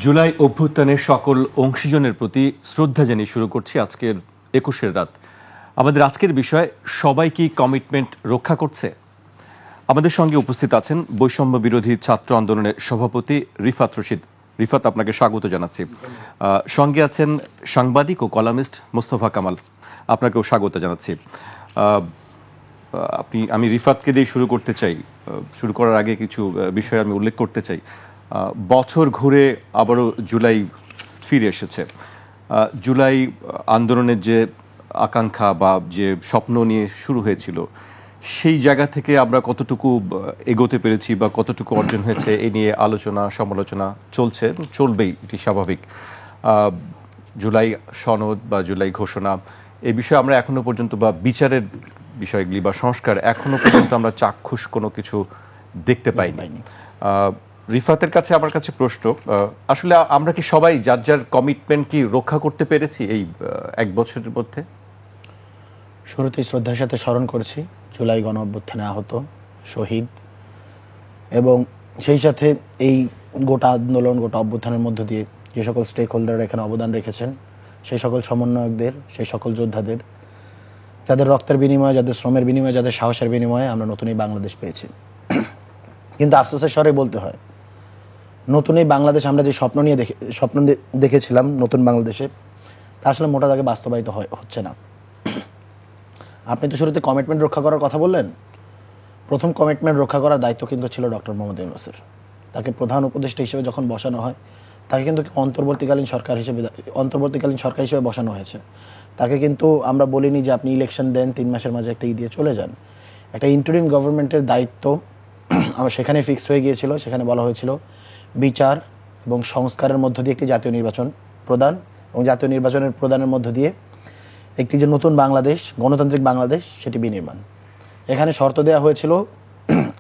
জুলাই অভ্যুত্থানের সকল অংশীজনের প্রতি শ্রদ্ধা জানিয়ে শুরু করছি আজকের ২১-এর রাত। আমাদের আজকের বিষয়, সবাই কি কমিটমেন্ট রক্ষা করছে? আমাদের সঙ্গে উপস্থিত আছেন বৈষম্য বিরোধী ছাত্র আন্দোলনের সভাপতি রিফাত রশিদ। রিফাত, আপনাকে স্বাগত জানাচ্ছি। সঙ্গে আছেন সাংবাদিক ও কলামিস্ট মোস্তফা কামাল, আপনাকেও স্বাগত জানাচ্ছি। আমি রিফাতকে দিয়ে শুরু করতে চাই। শুরু করার আগে কিছু বিষয় আমি উল্লেখ করতে চাই। বছর ঘুরে আবারও জুলাই ফিরে এসেছে। জুলাই আন্দোলনের যে আকাঙ্ক্ষা বা যে স্বপ্ন নিয়ে শুরু হয়েছিল, সেই জায়গা থেকে আমরা কতটুকু এগোতে পেরেছি বা কতটুকু অর্জন হয়েছে এ নিয়ে আলোচনা সমালোচনা চলছে, চলবেই, এটি স্বাভাবিক। জুলাই সনদ বা জুলাই ঘোষণা, এই বিষয়ে আমরা এখনো পর্যন্ত, বা বিচারের বিষয়গুলি বা সংস্কার, এখনো পর্যন্ত আমরা চাক্ষুষ কোনো কিছু দেখতে পাইনি। রিফাতের কাছে আমার কাছে প্রশ্ন, আসলে আমরা কি সবাই যার যার কমিটমেন্ট কি রক্ষা করতে পেরেছি এই এক বছরের মধ্যে? শুরুতেই শ্রদ্ধার সাথে স্মরণ করছি জুলাই গণ অভ্যুত্থানে আহত শহীদ, এবং সেই সাথে এই গোটা আন্দোলন, গোটা অভ্যুত্থানের মধ্য দিয়ে যে সকল স্টেক হোল্ডাররা এখানে অবদান রেখেছেন, সেই সকল সমন্বয়কদের, সেই সকল যোদ্ধাদের, যাদের রক্তের বিনিময়ে, যাদের শ্রমের বিনিময়ে, যাদের সাহসের বিনিময়ে আমরা নতুন এই বাংলাদেশ পেয়েছি। কিন্তু আফসোসের স্বরে বলতে হয়, নতুন এই বাংলাদেশ আমরা যে স্বপ্ন দেখেছিলাম নতুন বাংলাদেশে, তা আসলে মোটা দাগে বাস্তবায়িত হচ্ছে না। আপনি তো শুরুতে কমিটমেন্ট রক্ষা করার কথা বললেন। প্রথম কমিটমেন্ট রক্ষা করার দায়িত্ব কিন্তু ছিল ডক্টর মোহাম্মদ ইউনূসের। তাকে প্রধান উপদেষ্টা হিসেবে যখন বসানো হয়, তাকে কিন্তু অন্তর্বর্তীকালীন সরকার হিসেবে বসানো হয়েছে। তাকে কিন্তু আমরা বলিনি যে আপনি ইলেকশন দেন, 3 মাসের মাঝে একটা দিয়ে চলে যান। একটা ইন্টারিম গভর্নমেন্টের দায়িত্ব আমার সেখানে ফিক্স হয়ে গিয়েছিল। সেখানে বলা হয়েছিল বিচার এবং সংস্কারের মধ্য দিয়ে একটি জাতীয় নির্বাচন প্রদান, এবং জাতীয় নির্বাচনের প্রদানের মধ্য দিয়ে একটি যে নতুন বাংলাদেশ, গণতান্ত্রিক বাংলাদেশ, সেটি বিনির্মাণ। এখানে শর্ত দেওয়া হয়েছিল,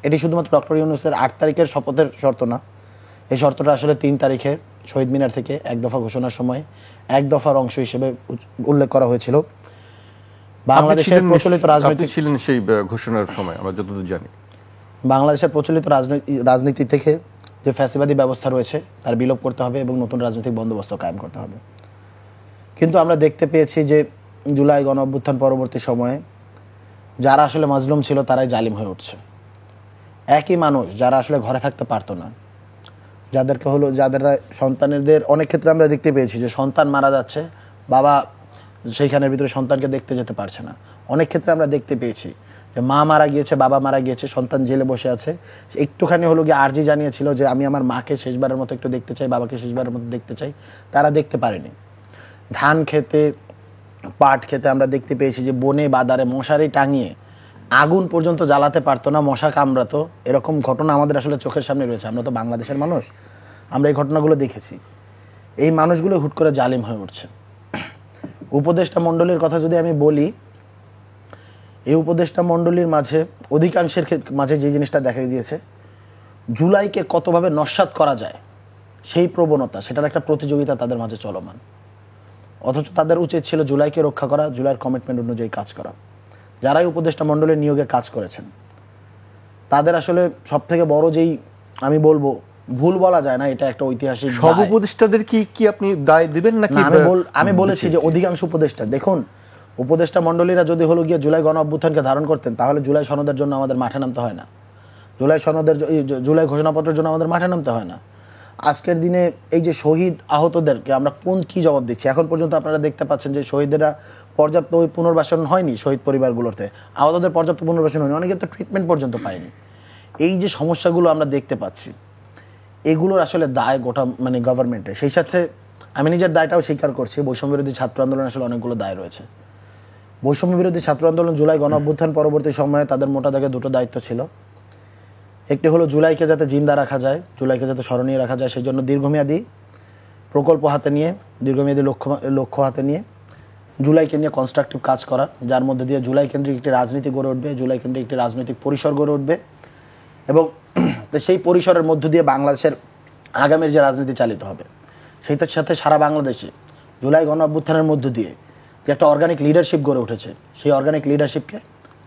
এটি শুধুমাত্র ডক্টর ইউনূসের 8 তারিখের শপথের শর্ত না। এই শর্তটা আসলে 3 তারিখে শহীদ মিনার থেকে এক দফা ঘোষণার সময় এক দফার অংশ হিসেবে উল্লেখ করা হয়েছিল। বাংলাদেশের প্রচলিত রাজনীতি ছিলেন সেই ঘোষণার সময়, আমরা যতদূর জানি। বাংলাদেশের প্রচলিত রাজনীতি থেকে যে ফ্যাসিবাদী ব্যবস্থা রয়েছে তার বিলোপ করতে হবে এবং নতুন রাজনৈতিক বন্দোবস্ত কায়েম করতে হবে। কিন্তু আমরা দেখতে পেয়েছি যে জুলাই গণ অভ্যুত্থান পরবর্তী সময়ে যারা আসলে মাজলুম ছিল তারাই জালিম হয়ে উঠছে। একই মানুষ যারা আসলে ঘরে থাকতে পারতো না, যাদের সন্তানদের অনেক ক্ষেত্রে আমরা দেখতে পেয়েছি যে সন্তান মারা যাচ্ছে, বাবা সেইখানের ভিতরে সন্তানকে দেখতে যেতে পারছে না। অনেক ক্ষেত্রে আমরা দেখতে পেয়েছি যে মা মারা গিয়েছে, বাবা মারা গিয়েছে, সন্তান জেলে বসে আছে, একটুখানি আর্জি জানিয়েছিল যে আমি আমার মাকে শেষবারের মতো একটু দেখতে চাই, বাবাকে শেষবারের মতো দেখতে চাই, তারা দেখতে পারেনি। ধান খেতে, পাট খেতে আমরা দেখতে পেয়েছি যে বনে বাদারে মশারি টাঙিয়ে আগুন পর্যন্ত জ্বালাতে পারতো না, মশা কামড়াতো। এরকম ঘটনা আমাদের আসলে চোখের সামনে রয়েছে। আমরা তো বাংলাদেশের মানুষ, আমরা এই ঘটনাগুলো দেখেছি। এই মানুষগুলো হুট করে জালিম হয়ে উঠছে। উপদেষ্টা মণ্ডলীর কথা যদি আমি বলি, এই উপদেষ্টা মণ্ডলীর মাঝে অধিকাংশের মাঝে যে জিনিসটা দেখা গিয়েছে, জুলাইকে কতভাবে নস্যাৎ করা যায় সেই প্রবণতা, সেটার একটা প্রতিযোগিতা তাদের মাঝে চলমান। অথচ তাদের উচিত ছিল জুলাইকে রক্ষা করা, জুলাইয়ের কমিটমেন্ট অনুযায়ী কাজ করা। যারাই উপদেষ্টা মণ্ডলের নিয়োগে কাজ করেছেন, তাদের আসলে সব থেকে বড় যেই আমি বলবো, ভুল বলা যায় না, এটা একটা ঐতিহাসিক। সব উপদেষ্টাদের কি আপনি দায় দিবেন নাকি? আমি বলেছি যে অধিকাংশ উপদেষ্টা। দেখুন, উপদেষ্টা মণ্ডলীরা যদি গিয়ে জুলাই গণ অভ্যুত্থানকে ধারণ করতেন, তাহলে জুলাই সনদের জন্য আমাদের মাঠে নামতে হয় না, জুলাই ঘোষণাপত্রের জন্য আমাদের মাঠে নামতে হয় না। আজকের দিনে এই যে শহীদ আহতদেরকে আমরা কি জবাব দিচ্ছি? এখন পর্যন্ত আপনারা দেখতে পাচ্ছেন যে শহীদেরা পর্যাপ্ত পুনর্বাসন হয়নি, শহীদ পরিবারগুলোতে আহতদের পর্যাপ্ত পুনর্বাসন হয়নি, অনেকে তো ট্রিটমেন্ট পর্যন্ত পায়নি। এই যে সমস্যাগুলো আমরা দেখতে পাচ্ছি, এগুলোর আসলে দায় গোটা গভর্নমেন্টের। সেই সাথে আমি নিজের দায়টাও স্বীকার করছি, বৈষম্য বিরোধী ছাত্র আন্দোলন আসলে অনেকগুলো দায় রয়েছে। বৈষম্য বিরোধী ছাত্র আন্দোলন জুলাই গণ অভ্যুত্থান পরবর্তী সময়ে তাদের মোটা দাগে 2টো দায়িত্ব ছিল। একটি হলো জুলাইকে যাতে জিন্দা রাখা যায়, জুলাইকে যাতে স্মরণীয় রাখা যায়, সেই জন্য দীর্ঘমেয়াদী প্রকল্প হাতে নিয়ে, দীর্ঘমেয়াদী লক্ষ্য হাতে নিয়ে জুলাইকে নিয়ে কনস্ট্রাকটিভ কাজ করা, যার মধ্যে দিয়ে জুলাই কেন্দ্রিক একটি রাজনীতি গড়ে উঠবে, জুলাই কেন্দ্রিক একটি রাজনৈতিক পরিসর গড়ে উঠবে, এবং সেই পরিসরের মধ্য দিয়ে বাংলাদেশের আগামীর যে রাজনীতি চালিত হবে, সেইটার সাথে সারা বাংলাদেশে জুলাই গণ অভ্যুত্থানের মধ্য দিয়ে যে একটা অর্গানিক লিডারশিপ গড়ে উঠেছে, সেই অর্গানিক লিডারশিপকে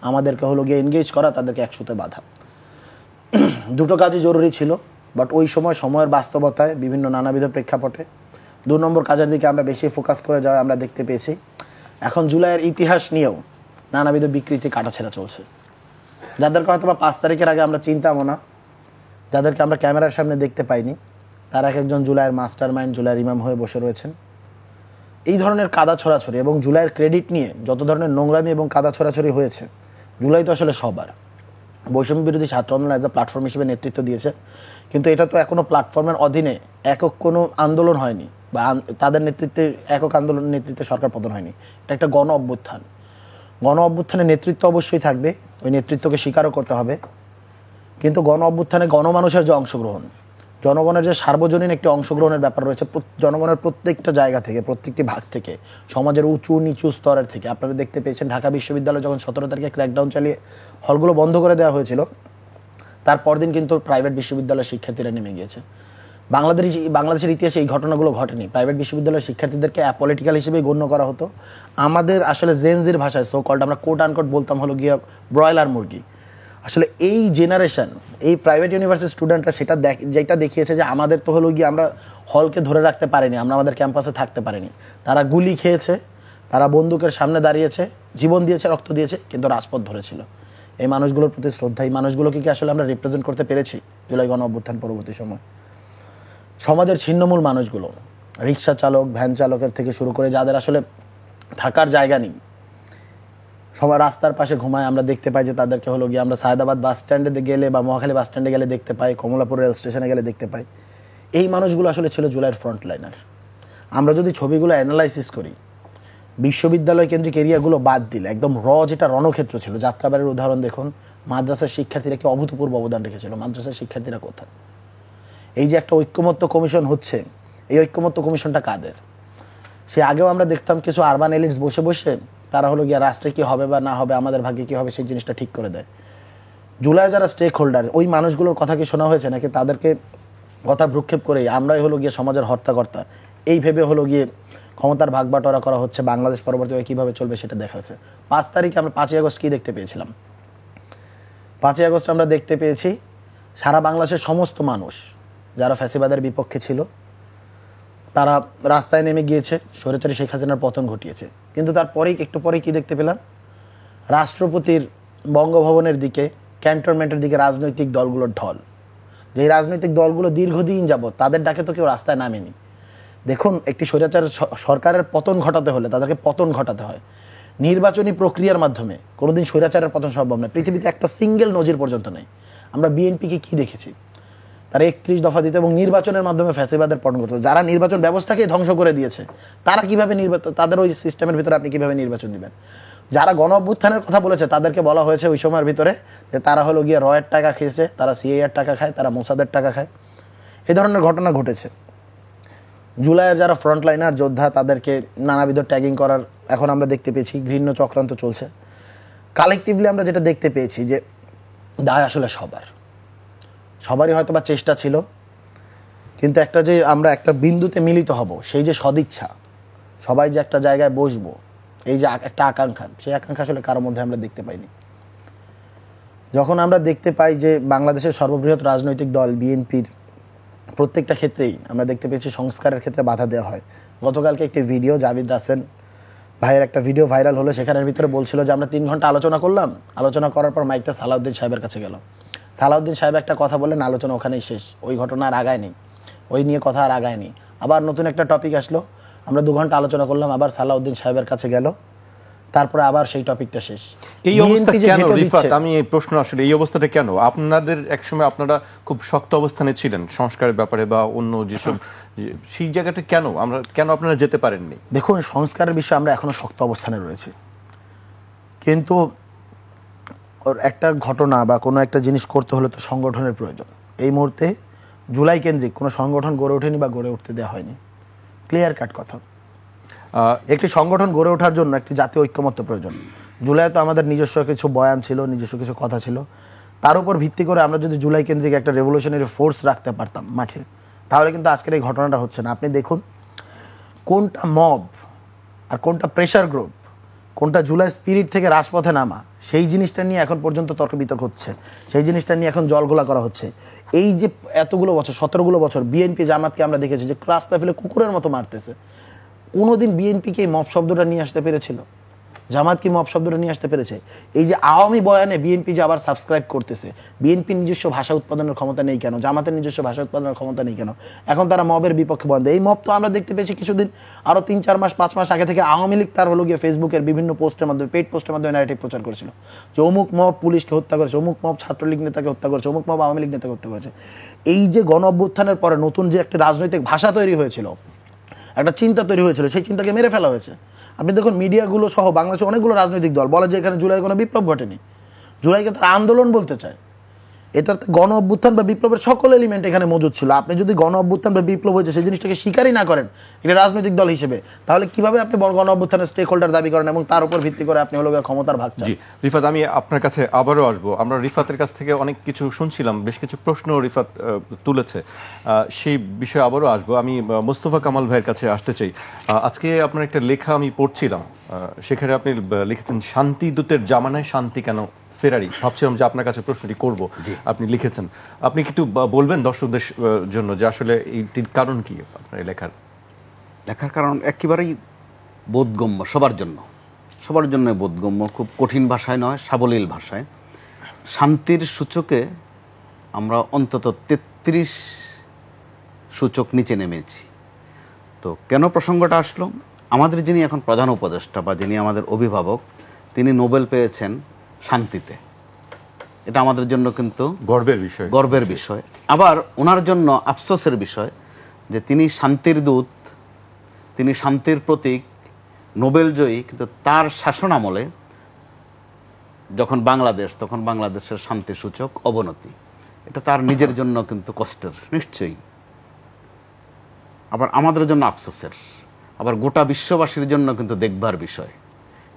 আমাদেরকে গিয়ে এনগেজ করা, তাদেরকে একসাথে বাঁধা। দুটো কাজই জরুরি ছিল। বাট ওই সময় সময়ের বাস্তবতায় বিভিন্ন নানাবিধ প্রেক্ষাপটে 2 নম্বর কাজের দিকে আমরা বেশি ফোকাস করে যাওয়া আমরা দেখতে পেয়েছি। এখন জুলাইয়ের ইতিহাস নিয়েও নানাবিধ বিকৃতি কাটাছেড়া চলছে। যাদেরকে হয়তো বা 5 তারিখের আগে আমরা চিনতামও না, যাদেরকে আমরা ক্যামেরার সামনে দেখতে পাইনি, তারা এক একজন জুলাইয়ের মাস্টার মাইন্ড, জুলাইয়ের ইমাম হয়ে বসে রয়েছেন। এই ধরনের কাদা ছড়াছড়ি এবং জুলাইয়ের ক্রেডিট নিয়ে যত ধরনের নোংরামি এবং কাদা ছড়াছড়ি হয়েছে, জুলাই তো আসলে সবার। বৈষম্য বিরোধী ছাত্র আন্দোলন অ্যাজ এ প্ল্যাটফর্ম হিসেবে নেতৃত্ব দিয়েছে, কিন্তু এটা তো এখনও প্ল্যাটফর্মের অধীনে একক কোনো আন্দোলন হয়নি, বা তাদের নেতৃত্বে একক আন্দোলনের নেতৃত্বে সরকার পতন হয়নি। এটা একটা গণ অভ্যুত্থান। গণ অভ্যুত্থানের নেতৃত্ব অবশ্যই থাকবে, ওই নেতৃত্বকে স্বীকারও করতে হবে। কিন্তু গণ অভ্যুত্থানে গণমানুষের যে অংশগ্রহণ, জনগণের যে সার্বজনীন একটি অংশগ্রহণের ব্যাপার রয়েছে, জনগণের প্রত্যেকটা জায়গা থেকে, প্রত্যেকটি ভাগ থেকে, সমাজের উঁচু নিচু স্তরের থেকে। আপনারা দেখতে পেয়েছেন ঢাকা বিশ্ববিদ্যালয় যখন 17 তারিখে ক্র্যাকডাউন চালিয়ে হলগুলো বন্ধ করে দেওয়া হয়েছিল, তার পরদিন কিন্তু প্রাইভেট বিশ্ববিদ্যালয়ের শিক্ষার্থীরা নেমে গিয়েছে। বাংলাদেশের ইতিহাসে এই ঘটনাগুলো ঘটেনি। প্রাইভেট বিশ্ববিদ্যালয়ের শিক্ষার্থীদেরকে অ্যাপলিটিক্যাল হিসেবে গণ্য করা হতো। আমাদের আসলে জেনজির ভাষায় সো কল্ড আমরা কোট আনকোট বলতাম হলো গিয়ে ব্রয়লার মুরগি। আসলে এই জেনারেশন, এই প্রাইভেট ইউনিভার্সিটির স্টুডেন্টরা যেটা দেখিয়েছে যে আমাদের তো হলো গিয়ে আমরা হলকে ধরে রাখতে পারিনি, আমরা আমাদের ক্যাম্পাসে থাকতে পারিনি। তারা গুলি খেয়েছে, তারা বন্দুকের সামনে দাঁড়িয়েছে, জীবন দিয়েছে, রক্ত দিয়েছে, কিন্তু রাজপথ ধরেছিল। এই মানুষগুলোর প্রতি শ্রদ্ধা। এই মানুষগুলোকে কি আসলে আমরা রিপ্রেজেন্ট করতে পেরেছি জুলাই গণ অভ্যুত্থান পরবর্তী সময়? সমাজের ছিন্নমূল মানুষগুলো, রিক্সা চালক, ভ্যান চালকের থেকে শুরু করে যাদের আসলে থাকার জায়গা নেই, সবাই রাস্তার পাশে ঘুমায়, আমরা দেখতে পাই যে তাদেরকে হলো গিয়ে আমরা সায়দাবাদ বাস স্ট্যান্ডে গেলে বা মহাখালী বাস স্ট্যান্ডে গেলে দেখতে পাই, কমলাপুর রেল স্টেশনে গেলে দেখতে পাই। এই মানুষগুলো আসলে ছিল জুলাইয়ের ফ্রন্টলাইনার। আমরা যদি ছবিগুলো অ্যানালাইসিস করি, বিশ্ববিদ্যালয় কেন্দ্রিক এরিয়াগুলো বাদ দিলে একদম যেটা রণক্ষেত্র ছিল, যাত্রাবাড়ির উদাহরণ দেখুন, মাদ্রাসার শিক্ষার্থীরা কি অভূতপূর্ব অবদান রেখেছিল। মাদ্রাসার শিক্ষার্থীরা কোথায়? এই যে একটা ঐক্যমত্য কমিশন হচ্ছে, এই ঐক্যমত্য কমিশনটা কাদের? সে আগেও আমরা দেখতাম কিছু আরবান এলিটস বসে বসে তারা হলো গিয়া রাষ্ট্রে কী হবে বা না হবে, আমাদের ভাগ্যে কী হবে, সেই জিনিসটা ঠিক করে দেয়। জুলাই যারা স্টেক হোল্ডার, ওই মানুষগুলোর কথা কি শোনা হয়েছে নাকি তাদেরকে কথা ভ্রুক্ষেপ করেই আমরাই হলো গিয়ে সমাজের হর্তাকর্তা, এই ভেবে হলো গিয়ে ক্ষমতার ভাগ বাটোয়ারা করা হচ্ছে, বাংলাদেশ পরবর্তীভাবে কীভাবে চলবে সেটা দেখা হয়েছে। 5 তারিখে আমরা 5ই আগস্ট কী দেখতে পেয়েছিলাম? 5ই আগস্ট আমরা দেখতে পেয়েছি সারা বাংলাদেশের সমস্ত মানুষ যারা ফ্যাসিবাদের বিপক্ষে ছিল তারা রাস্তায় নেমে গিয়েছে, স্বৈরাচারী শেখ হাসিনার পতন ঘটিয়েছে। কিন্তু তারপরেই একটু পরেই কী দেখতে পেলাম? রাষ্ট্রপতির বঙ্গভবনের দিকে, ক্যান্টনমেন্টের দিকে রাজনৈতিক দলগুলোর ঢল। যেই রাজনৈতিক দলগুলো দীর্ঘদিন যাবত, তাদের ডাকে তো কেউ রাস্তায় নামেনি। দেখুন, একটি স্বৈরাচার সরকারের পতন ঘটাতে হলে তাদেরকে পতন ঘটাতে হয় নির্বাচনী প্রক্রিয়ার মাধ্যমে। কোনোদিন স্বৈরাচারের পতন সম্ভব নয়। পৃথিবীতে একটা সিঙ্গেল নজির পর্যন্ত নেই। আমরা বিএনপিকে কী দেখেছি? তারা 31 দফা দিত এবং নির্বাচনের মাধ্যমে ফ্যাসিবাদের পতন করতো। যারা নির্বাচন ব্যবস্থাকেই ধ্বংস করে দিয়েছে, তারা কীভাবে তাদের ওই সিস্টেমের ভিতরে আপনি কীভাবে নির্বাচন দিবেন? যারা গণ অভ্যুত্থানের কথা বলেছে তাদেরকে বলা হয়েছে ওই সময়ের ভিতরে যে তারা হলো গিয়ে রয়ের টাকা খেয়েছে, তারা সিআইএর টাকা খায়, তারা মোসাদের টাকা খায়। এই ধরনের ঘটনা ঘটেছে। জুলাইয়ের যারা ফ্রন্টলাইনার যোদ্ধা তাদেরকে নানাবিধ ট্যাগিং করার এখন আমরা দেখতে পেয়েছি, ঘৃণ্য চক্রান্ত চলছে। কালেকটিভলি আমরা যেটা দেখতে পেয়েছি যে দায় আসলে সবারই হয়তো বা চেষ্টা ছিল, কিন্তু একটা যে আমরা একটা বিন্দুতে মিলিত হব, সেই যে সদিচ্ছা, সবাই যে একটা জায়গায় বসবো, এই যে একটা আকাঙ্ক্ষা, সেই আকাঙ্ক্ষা আসলে কারোর মধ্যে আমরা দেখতে পাইনি। যখন আমরা দেখতে পাই যে বাংলাদেশের সর্ববৃহৎ রাজনৈতিক দল বিএনপির প্রত্যেকটা ক্ষেত্রেই আমরা দেখতে পেয়েছি সংস্কারের ক্ষেত্রে বাধা দেওয়া হয়। গতকালকে একটি ভিডিও, জাভিদ রাসেল ভাইয়ের একটা ভিডিও ভাইরাল হলো, সেখানের ভিতরে বলছিল যে আমরা 3 ঘন্টা আলোচনা করলাম, আলোচনা করার পর মাইকটা সালাউদ্দিন সাহেবের কাছে গেল। সালাউদ্দিন সাহেব একটা কথা বললেন, আলোচনা ওখানেই শেষ। ওই ঘটনা আর আগায়নি, ওই নিয়ে কথা আর আগায়নি। আবার নতুন একটা টপিক আসলো, আমরা 2 ঘন্টা আলোচনা করলাম, আবার সালাউদ্দিন সাহেবের কাছে গেল, তারপরে আবার সেই টপিকটা শেষ। এই অবস্থা কেন রিফাত? আমি এই প্রশ্ন আসলে, এই অবস্থাটা কেন? আপনাদের একসময় আপনারা খুব শক্ত অবস্থানে ছিলেন সংস্কারের ব্যাপারে বা অন্য যেসব, সেই জায়গাটা কেন আপনারা যেতে পারেননি? দেখুন, সংস্কারের বিষয়ে আমরা এখনো শক্ত অবস্থানে রয়েছি, কিন্তু একটা ঘটনা বা কোনো একটা জিনিস করতে হলে তো সংগঠনের প্রয়োজন। এই মুহূর্তে জুলাই কেন্দ্রিক কোনো সংগঠন গড়ে ওঠেনি বা গড়ে উঠতে দেওয়া হয়নি। ক্লিয়ার কাট কথা। একটি সংগঠন গড়ে ওঠার জন্য একটি জাতীয় ঐক্যমত্য প্রয়োজন। জুলাই তো আমাদের নিজস্ব কিছু বয়ান ছিল, নিজস্ব কিছু কথা ছিল, তার উপর ভিত্তি করে আমরা যদি জুলাই কেন্দ্রিক একটা রেভলিউশনারি ফোর্স রাখতে পারতাম মাঠে, তাহলে কিন্তু আজকের এই ঘটনাটা হচ্ছে না। আপনি দেখুন কোনটা মব আর কোনটা প্রেশার গ্রুপ কোনটা জুলাই স্পিরিট থেকে রাজপথে নামা, সেই জিনিসটা নিয়ে এখন পর্যন্ত তর্ক বিতর্ক হচ্ছে, সেই জিনিসটা নিয়ে এখন জলগোলা করা হচ্ছে। এই যে এতগুলো বছর, 17গুলো বছর বিএনপি জামাতকে আমরা দেখেছি যে রাস্তা ফেলে কুকুরের মতো মারতেছে। কোনোদিন বিএনপিকে এই মব শব্দটা নিয়ে আসতে পেরেছিল? জামাত কি মব শব্দটা নিয়ে আসতে পেরেছে? এই যে আওয়ামী বয়ানে বিএনপি যে আবার সাবস্ক্রাইব করতেছে, বিএনপির নিজস্ব ভাষা উৎপাদনের ক্ষমতা নেই কেন? জামাতের নিজস্ব ভাষা উৎপাদনের ক্ষমতা নেই কেন? এখন তারা মবের বিপক্ষে বন্ধ। এই মব তো আমরা দেখতে পেয়েছি কিছুদিন, আরও 3-4 মাস 5 মাস আগে থেকে আওয়ামী লীগ তার হলো গিয়ে ফেসবুকের বিভিন্ন পোস্টের মাধ্যমে, পেইড পোস্টের মাধ্যমে ন্যারেটিভ প্রচার করেছিল যে অমুক মব পুলিশকে হত্যা করেছে, অমুক মব ছাত্রলীগ নেতাকে হত্যা করেছে, অমুক মব আওয়ামী লীগ নেতাকে হত্যা করেছে। এই যে গণ অভ্যুত্থানের পরে নতুন যে একটা রাজনৈতিক ভাষা তৈরি হয়েছিল, একটা চিন্তা তৈরি হয়েছিল, সেই চিন্তাকে মেরে ফেলা হয়েছে। আপনি দেখুন মিডিয়াগুলো সহ বাংলাদেশে অনেকগুলো রাজনৈতিক দল বলে যে এখানে জুলাই কোনো বিপ্লব ঘটেনি, জুলাইকে তারা আন্দোলন বলতে চায়। এটার গণ অভ্যুত্থান বা বিপ্লবের সকল এলিমেন্ট এখানে মজুদ ছিল। আপনি যদি গণ অভ্যুত্থান বা বিপ্লব হয়েছে সেই জিনিসটাকে স্বীকারই না করেন এটা রাজনৈতিক দল হিসেবে, তাহলে কিভাবে আপনি গণ অভ্যুত্থানের স্টেক হোল্ডার দাবি করেন এবং তার উপর ভিত্তি করে আপনি হলো ক্ষমতার ভাগ চান? জি রিফাত, আমি আপনার কাছে আবারও আসবো। আমরা রিফাতের কাছ থেকে অনেক কিছু শুনছিলাম, বেশ কিছু প্রশ্ন রিফাত তুলেছে, সেই বিষয়ে আবারও আসবো। আমি মোস্তফা কামাল ভাইয়ের কাছে আসতে চাই। আজকে আপনার একটা লেখা আমি পড়ছিলাম, সেখানে আপনি লিখেছেন শান্তিদূতের জামানায় শান্তি কেন ফেরারি। ভাবছিলাম যে আপনার কাছে প্রশ্নটি করব, আপনি লিখেছেন। আপনি একটু বলবেন দর্শকদের জন্য যে আসলে এইটির কারণ কি আপনার এই লেখার কারণ একেবারেই বোধগম্য, সবার জন্য বোধগম্য, খুব কঠিন ভাষায় নয়, সাবলীল ভাষায়। শান্তির সূচকে আমরা অন্তত 33 সূচক নিচে নেমেছি। তো কেন প্রসঙ্গটা আসলো? আমাদের যিনি এখন প্রধান উপদেষ্টা বা যিনি আমাদের অভিভাবক, তিনি নোবেল পেয়েছেন শান্তিতে। এটা আমাদের জন্য কিন্তু গর্বের বিষয়। আবার ওনার জন্য আফসোসের বিষয় যে তিনি শান্তির দূত, তিনি শান্তির প্রতীক, নোবেল জয়ী, কিন্তু তার শাসনামলে যখন বাংলাদেশ, তখন বাংলাদেশের শান্তি সূচক অবনতি। এটা তার নিজের জন্য কিন্তু কষ্টের নিশ্চয়ই, আবার আমাদের জন্য আফসোসের, আবার গোটা বিশ্ববাসীর জন্য কিন্তু দেখবার বিষয়।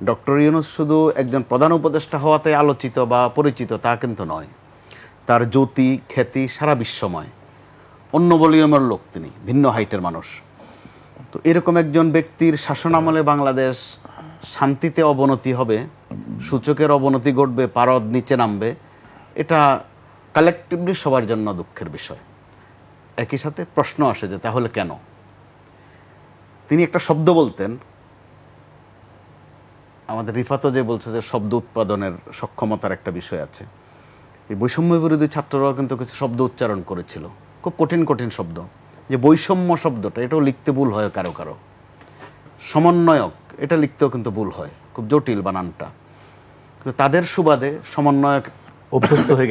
ডক্টর ইউনূস শুধু একজন প্রধান উপদেষ্টা হওয়াতে আলোচিত বা পরিচিত তা কিন্তু নয়, তার জ্যোতি খ্যাতি সারা বিশ্বময়। অন্য ভলিউমের লোক, তিনি ভিন্ন হাইটের মানুষ। তো এরকম একজন ব্যক্তির শাসনামলে বাংলাদেশ শান্তিতে অবনতি হবে, সূচকের অবনতি ঘটবে, পারদ নিচে নামবে, এটা কালেকটিভলি সবার জন্য দুঃখের বিষয়। একই সাথে প্রশ্ন আসে যে তাহলে কেন? তিনি একটা শব্দ বলতেন, আমাদের রিফাতও যে বলছে যে শব্দ উৎপাদনের সক্ষমতার একটা বিষয় আছে। এই বৈষম্য বিরোধী ছাত্ররাও কিন্তু কিছু শব্দ উচ্চারণ করেছিল, খুব কঠিন কঠিন শব্দ। যে বৈষম্য শব্দটা, এটাও লিখতে ভুল হয় কারো কারো। সমন্বয়ক, এটা লিখতেও কিন্তু ভুল হয়, খুব জটিল বানানটা। কিন্তু তাদের সুবাদে সমন্বয়ক অভ্যস্ত হয়ে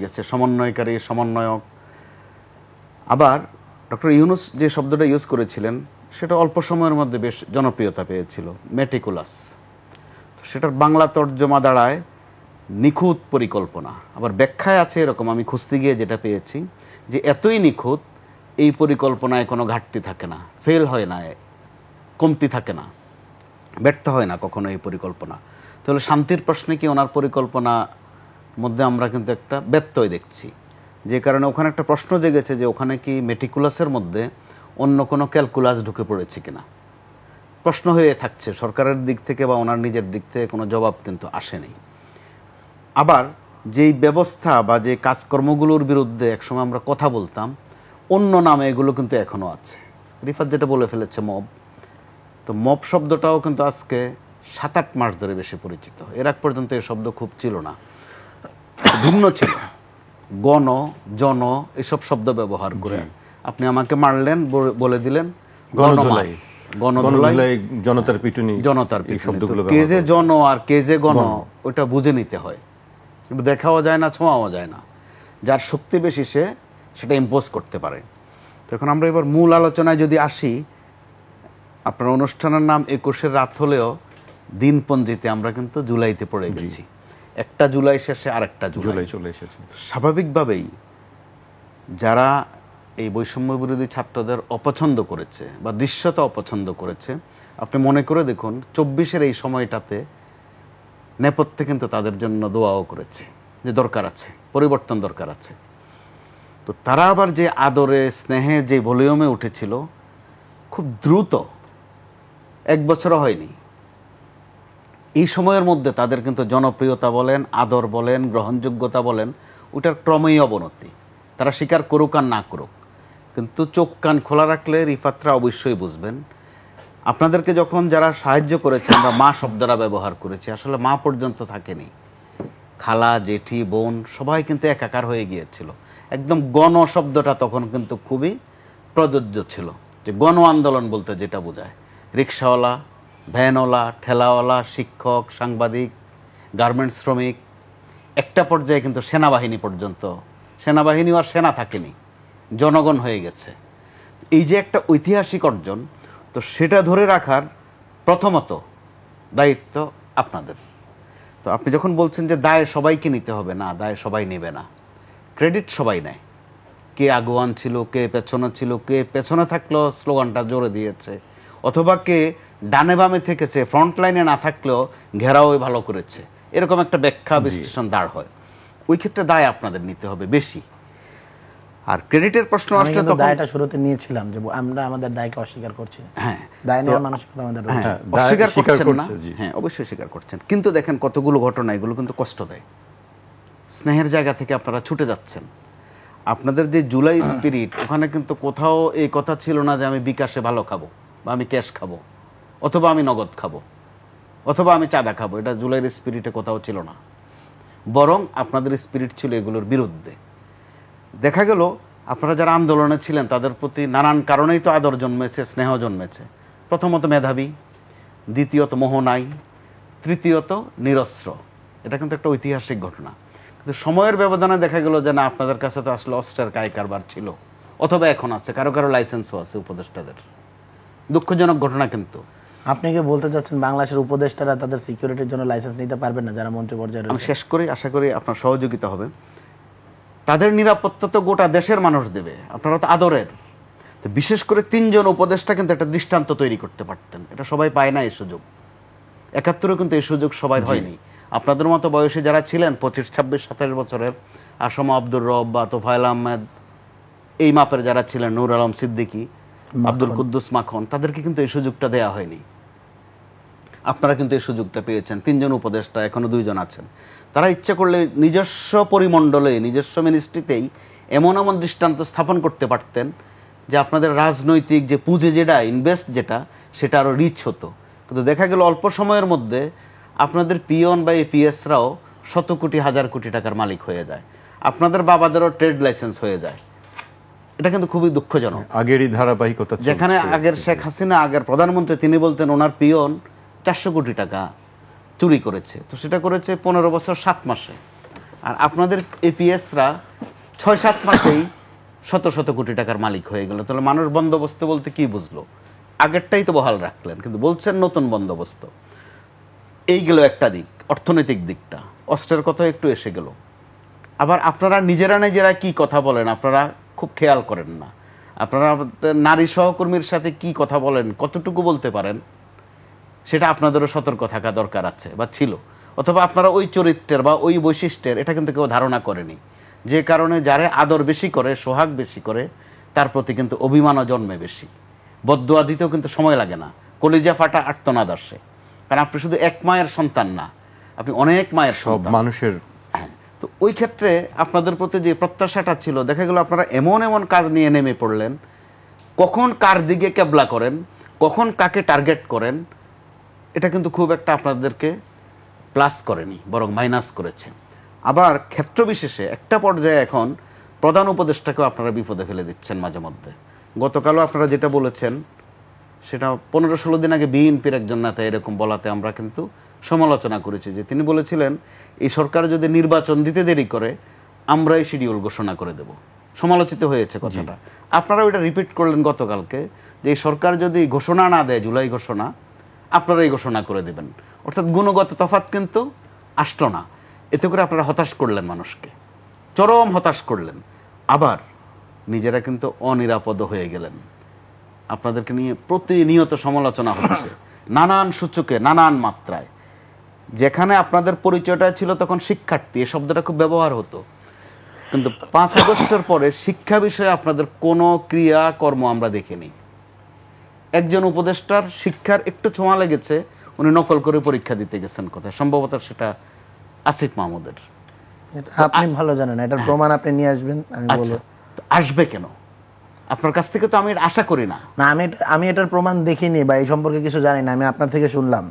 গেছে, সমন্বয়কারী, সমন্বয়ক। আবার ডক্টর ইউনূস যে শব্দটা ইউজ করেছিলেন সেটা অল্প সময়ের মধ্যে বেশ জনপ্রিয়তা পেয়েছিল, মেটিকুলাস। সেটার বাংলা তর্জমা দাঁড়ায় নিখুঁত পরিকল্পনা। আবার ব্যাখ্যায় আছে এরকম, আমি খুঁজতে গিয়ে যেটা পেয়েছি, যে এতই নিখুঁত, এই পরিকল্পনায় কোনো ঘাটতি থাকে না, ফেল হয় না, কমতি থাকে না, ব্যর্থ হয় না কখনো এই পরিকল্পনা। তাহলে শান্তির প্রশ্নে কি ওনার পরিকল্পনার মধ্যে আমরা কিন্তু একটা ব্যত্যয় দেখছি, যে কারণে ওখানে একটা প্রশ্ন জেগেছে যে ওখানে কি মেটিকুলাসের মধ্যে অন্য কোনো ক্যালকুলাস ঢুকে পড়েছে কিনা। প্রশ্ন হয়ে থাকছে, সরকারের দিক থেকে বা ওনার নিজের দিক থেকে কোনো জবাব কিন্তু আসেনি। আবার যেই ব্যবস্থা বা যে কাজকর্মগুলোর বিরুদ্ধে একসময় আমরা কথা বলতাম, অন্য নামে এগুলো কিন্তু এখনও আছে। রিফাত যেটা বলে ফেলেছে মব, তো মব শব্দটাও কিন্তু আজকে 7-8 মাস ধরে বেশি পরিচিত। এর আগ পর্যন্ত এই শব্দ খুব ছিল না, ভিন্ন ছিল। গণ, জন, এসব শব্দ ব্যবহার করে আপনি আমাকে মারলেন, বলে দিলেন গণধোলাই, জনতার পিটুনি, শব্দগুলো। কে যে জন আর কে যে গণ, ওটা বুঝে নিতে হয়, কিন্তু দেখাও যায় না, ছোঁয়াও যায় না। যার শক্তি বেশি সে সেটা ইম্পোজ করতে পারে। তো এখন আমরা এবার মূল আলোচনায় যদি আসি, আপনার অনুষ্ঠানের নাম 21 রাত হলেও দিনপঞ্জিতে আমরা কিন্তু জুলাইতে পড়ে গেছি। একটা জুলাই শেষে আরেকটা জুলাই চলে এসেছে। স্বাভাবিকভাবেই যারা এই বৈষম্য বিরোধী ছাত্রদের অপছন্দ করেছে বা দৃশ্যতা অপছন্দ করেছে, আপনি মনে করে দেখুন 24-এর এই সময়টাতে নেপথ্যে কিন্তু তাদের জন্য দোয়াও করেছে যে দরকার আছে, পরিবর্তন দরকার আছে। তো তারা আবার যে আদরে স্নেহে যে ভলিউমে উঠেছিল, খুব দ্রুত, 1 বছরও হয়নি, এই সময়ের মধ্যে তাদের কিন্তু জনপ্রিয়তা বলেন, আদর বলেন, গ্রহণযোগ্যতা বলেন, ওটার ক্রমেই অবনতি। তারা স্বীকার করুক আর না করুক, কিন্তু চোখ কান খোলা রাখলে রিফাতরা অবশ্যই বুঝবেন। আপনাদেরকে যখন যারা সাহায্য করেছে, আমরা মা শব্দটা ব্যবহার করেছি, আসলে মা পর্যন্ত থাকেনি। খালা, জেঠি, বোন সবাই কিন্তু একাকার হয়ে গিয়েছিল। একদম গণ শব্দটা তখন কিন্তু খুবই প্রযোজ্য ছিল, যে গণ আন্দোলন বলতে যেটা বোঝায় রিক্সাওয়ালা, ভ্যানওয়ালা, ঠেলাওয়ালা, শিক্ষক, সাংবাদিক, গার্মেন্টস শ্রমিক, একটা পর্যায়ে কিন্তু সেনাবাহিনী পর্যন্ত, সেনাবাহিনী আর সেনা থাকেনি, জনগণ হয়ে গেছে। এই যে একটা ঐতিহাসিক অর্জন, তো সেটা ধরে রাখার প্রথমত দায়িত্ব আপনাদের। তো আপনি যখন বলছেন যে দায় সবাইকে নিতে হবে, না, দায় সবাই নেবে না, ক্রেডিট সবাই নেয়। কে আগুয়ান ছিল, কে পেছনে ছিল, কে পেছনে থাকলেও স্লোগানটা জোরে দিয়েছে, অথবা কে ডানে বামে থেকেছে, ফ্রন্ট লাইনে না থাকলেও ঘেরাও ভালো করেছে, এরকম একটা ব্যাখ্যা বিশ্লেষণ দাঁড় হয়। ওই ক্ষেত্রে দায় আপনাদের নিতে হবে বেশি। আর ক্রেডিটের প্রশ্ন আসলে তখন দায়টা শুরুতে নিয়েছিলাম যে আমরা আমাদের দায়কে অস্বীকার করছি। হ্যাঁ, দায় নেওয়ার মানসিকতা আমাদের রয়েছে। অস্বীকার করছেন না, করছে, জি। হ্যাঁ অবশ্যই স্বীকার করছেন, কিন্তু দেখেন কতগুলো ঘটনা এগুলো কিন্তু কষ্ট দেয়। স্নেহের জায়গা থেকে আপনারা ছুটে যাচ্ছেন। আপনাদের যে জুলাই স্পিরিট, ওখানে কিন্তু কোথাও এই কথা ছিল না যে আমি বিকাশে ভালো খাবো, বা আমি ক্যাশ খাবো, অথবা আমি নগদ খাবো, অথবা আমি চাঁদা খাবো। এটা জুলাইয়ের স্পিরিটে কোথাও ছিল না, বরং আপনাদের স্পিরিট ছিল এগুলোর বিরুদ্ধে। দেখা গেল আপনারা যারা আন্দোলনে ছিলেন তাদের প্রতি নানান কারণেই তো আদর জন্মেছে, স্নেহ জন্মেছে। প্রথমত মেধাবী, দ্বিতীয়ত মোহনাই, তৃতীয়ত নিরস্ত্র। এটা কিন্তু একটা ঐতিহাসিক ঘটনা। কিন্তু সময়ের ব্যবধানে দেখা গেল যে না, আপনাদের কাছে তো আসলে অস্ত্রের কায় কারবার ছিল, অথবা এখন আছে, কারো কারো লাইসেন্সও আছে উপদেষ্টাদের। দুঃখজনক ঘটনা। কিন্তু আপনি কি বলতে চাচ্ছেন বাংলাদেশের উপদেষ্টারা তাদের সিকিউরিটির জন্য লাইসেন্স নিতে পারবেন না, যারা মন্ত্রী পর্যায়ে আমি রয়েছে? শেষ করি, আশা করি আপনার সহযোগিতা হবে। তাদের নিরাপত্তা তো গোটা দেশের মানুষ দেবে, আপনারা তো আদরের। তো বিশেষ করে 3 জন উপদেষ্টা কিন্তু একটা দৃষ্টান্ত তৈরি করতে পারতেন। এটা সবাই পায় না এই সুযোগ। 71-এও কিন্তু এই সুযোগ সবাই হয়নি। আপনাদের মতো বয়সী যারা ছিলেন 25, 26, 27 বছরের, আসম আব্দুর রব বা তোফায়েল আহমেদ, এই মাপের যারা ছিলেন, নূর আলম সিদ্দিকী, আব্দুল কুদ্দুস মাখন, তাদেরকে কিন্তু এই সুযোগটা দেয়া হয়নি। আপনারা কিন্তু এই সুযোগটা পেয়েছেন। 3 জন উপদেষ্টা, এখনো 2 জন আছেন। তারা ইচ্ছা করলে নিজস্ব পরিমণ্ডলে, নিজস্ব মিনিস্ট্রিতেই এমন এমন দৃষ্টান্ত স্থাপন করতে পারতেন যে আপনাদের রাজনৈতিক যে পুঁজি, যেটা ইনভেস্ট, যেটা সেটা আরও রিচ হতো। কিন্তু দেখা গেল অল্প সময়ের মধ্যে আপনাদের পিয়ন বা এপিএসরাও শত কোটি, হাজার কোটি টাকার মালিক হয়ে যায়। আপনাদের বাবাদেরও ট্রেড লাইসেন্স হয়ে যায়। এটা কিন্তু খুবই দুঃখজনক। আগেরই ধারাবাহিকতা চলছে। যেখানে আগের শেখ হাসিনা, আগের প্রধানমন্ত্রী, তিনি বলতেন ওনার পিয়ন 400 কোটি টাকা চুরি করেছে, তো সেটা করেছে 15 বছর 7 মাসে। আর আপনাদের এপিএসরা 6-7 মাসেই শত শত কোটি টাকার মালিক হয়ে গেল। তাহলে মানুষ বন্দোবস্ত বলতে কি বুঝলো? আগেরটাই তো বহাল রাখলেন, কিন্তু বলছেন নতুন বন্দোবস্ত। এই গেল একটা দিক, অর্থনৈতিক দিকটা। অস্ত্রের কথা একটু এসে গেল। আবার আপনারা নিজেরা কি কথা বলেন আপনারা খুব খেয়াল করেন না। আপনারা নারী সহকর্মীর সাথে কি কথা বলেন, কতটুকু বলতে পারেন, সেটা আপনাদেরও সতর্ক থাকা দরকার আছে বা ছিল। অথবা আপনারা ওই চরিত্রের বা ওই বৈশিষ্ট্যের, এটা কিন্তু কেউ ধারণা করেনি। যে কারণে যারে আদর বেশি করে, সোহাগ বেশি করে, তার প্রতি কিন্তু অভিমানও জন্মে বেশি। বদদোয়া দিতেও কিন্তু সময় লাগে না, কলিজা ফাটা আর্তনাদ আসে। কারণ আপনি শুধু এক মায়ের সন্তান না, আপনি অনেক মায়ের সব সন্তান। মানুষের। তো ওই ক্ষেত্রে আপনাদের প্রতি যে প্রত্যাশাটা ছিল, দেখা গেল আপনারা এমন এমন কাজ নিয়ে নেমে পড়লেন, কখন কার দিকে কেবলা করেন, কখন কাকে টার্গেট করেন, এটা কিন্তু খুব একটা আপনাদেরকে প্লাস করেনি, বরং মাইনাস করেছে। আবার ক্ষেত্র বিশেষে একটা পর্যায়ে এখন প্রধান উপদেষ্টাকেও আপনারা বিপদে ফেলে দিচ্ছেন মাঝে মধ্যে। গতকালও আপনারা যেটা বলেছেন, সেটা 15-16 দিন আগে বিএনপির একজন নেতা এরকম বলাতে আমরা কিন্তু সমালোচনা করেছি, যে তিনি বলেছিলেন এই সরকার যদি নির্বাচন দিতে দেরি করে আমরাই শিডিউল ঘোষণা করে দেব। সমালোচিত হয়েছে কথাটা। আপনারা ওইটা রিপিট করলেন গতকালকে, যে এই সরকার যদি ঘোষণা না দেয়, জুলাই ঘোষণা, আপনারাই ঘোষণা করে দেবেন। অর্থাৎ গুণগত তফাৎ কিন্তু আসলো না। এতে করে আপনারা হতাশ করলেন মানুষকে, চরম হতাশ করলেন। আবার নিজেরা কিন্তু অনিরাপদ হয়ে গেলেন। আপনাদেরকে নিয়ে প্রতিনিয়ত সমালোচনা হচ্ছে, নানান সূচকে, নানান মাত্রায়। যেখানে আপনাদের পরিচয়টা ছিল তখন শিক্ষার্থী, এই শব্দটা খুব ব্যবহার হতো, কিন্তু 5 আগস্টের পরে শিক্ষা বিষয়ে আপনাদের কোনো ক্রিয়াকর্ম আমরা দেখিনি। একজন উপদেষ্টার শিক্ষার একটু ছোঁয়া লেগেছে, উনি নকল করে পরীক্ষা দিতে গেছেন কোথায়, সম্ভবত সেটা আসিফ মাহমুদের। এটা আপনি ভালো জানেন, এটার প্রমাণ আপনি নিয়ে আসবেন, আমি বলবো। তো আসবে কেন? আপনার কাছ থেকে তো আমি এটা আশা করি না। না, আমি এটার প্রমাণ দেখিনি বা এই সম্পর্কে কিছু জানি না, আমি আপনার থেকে শুনলাম।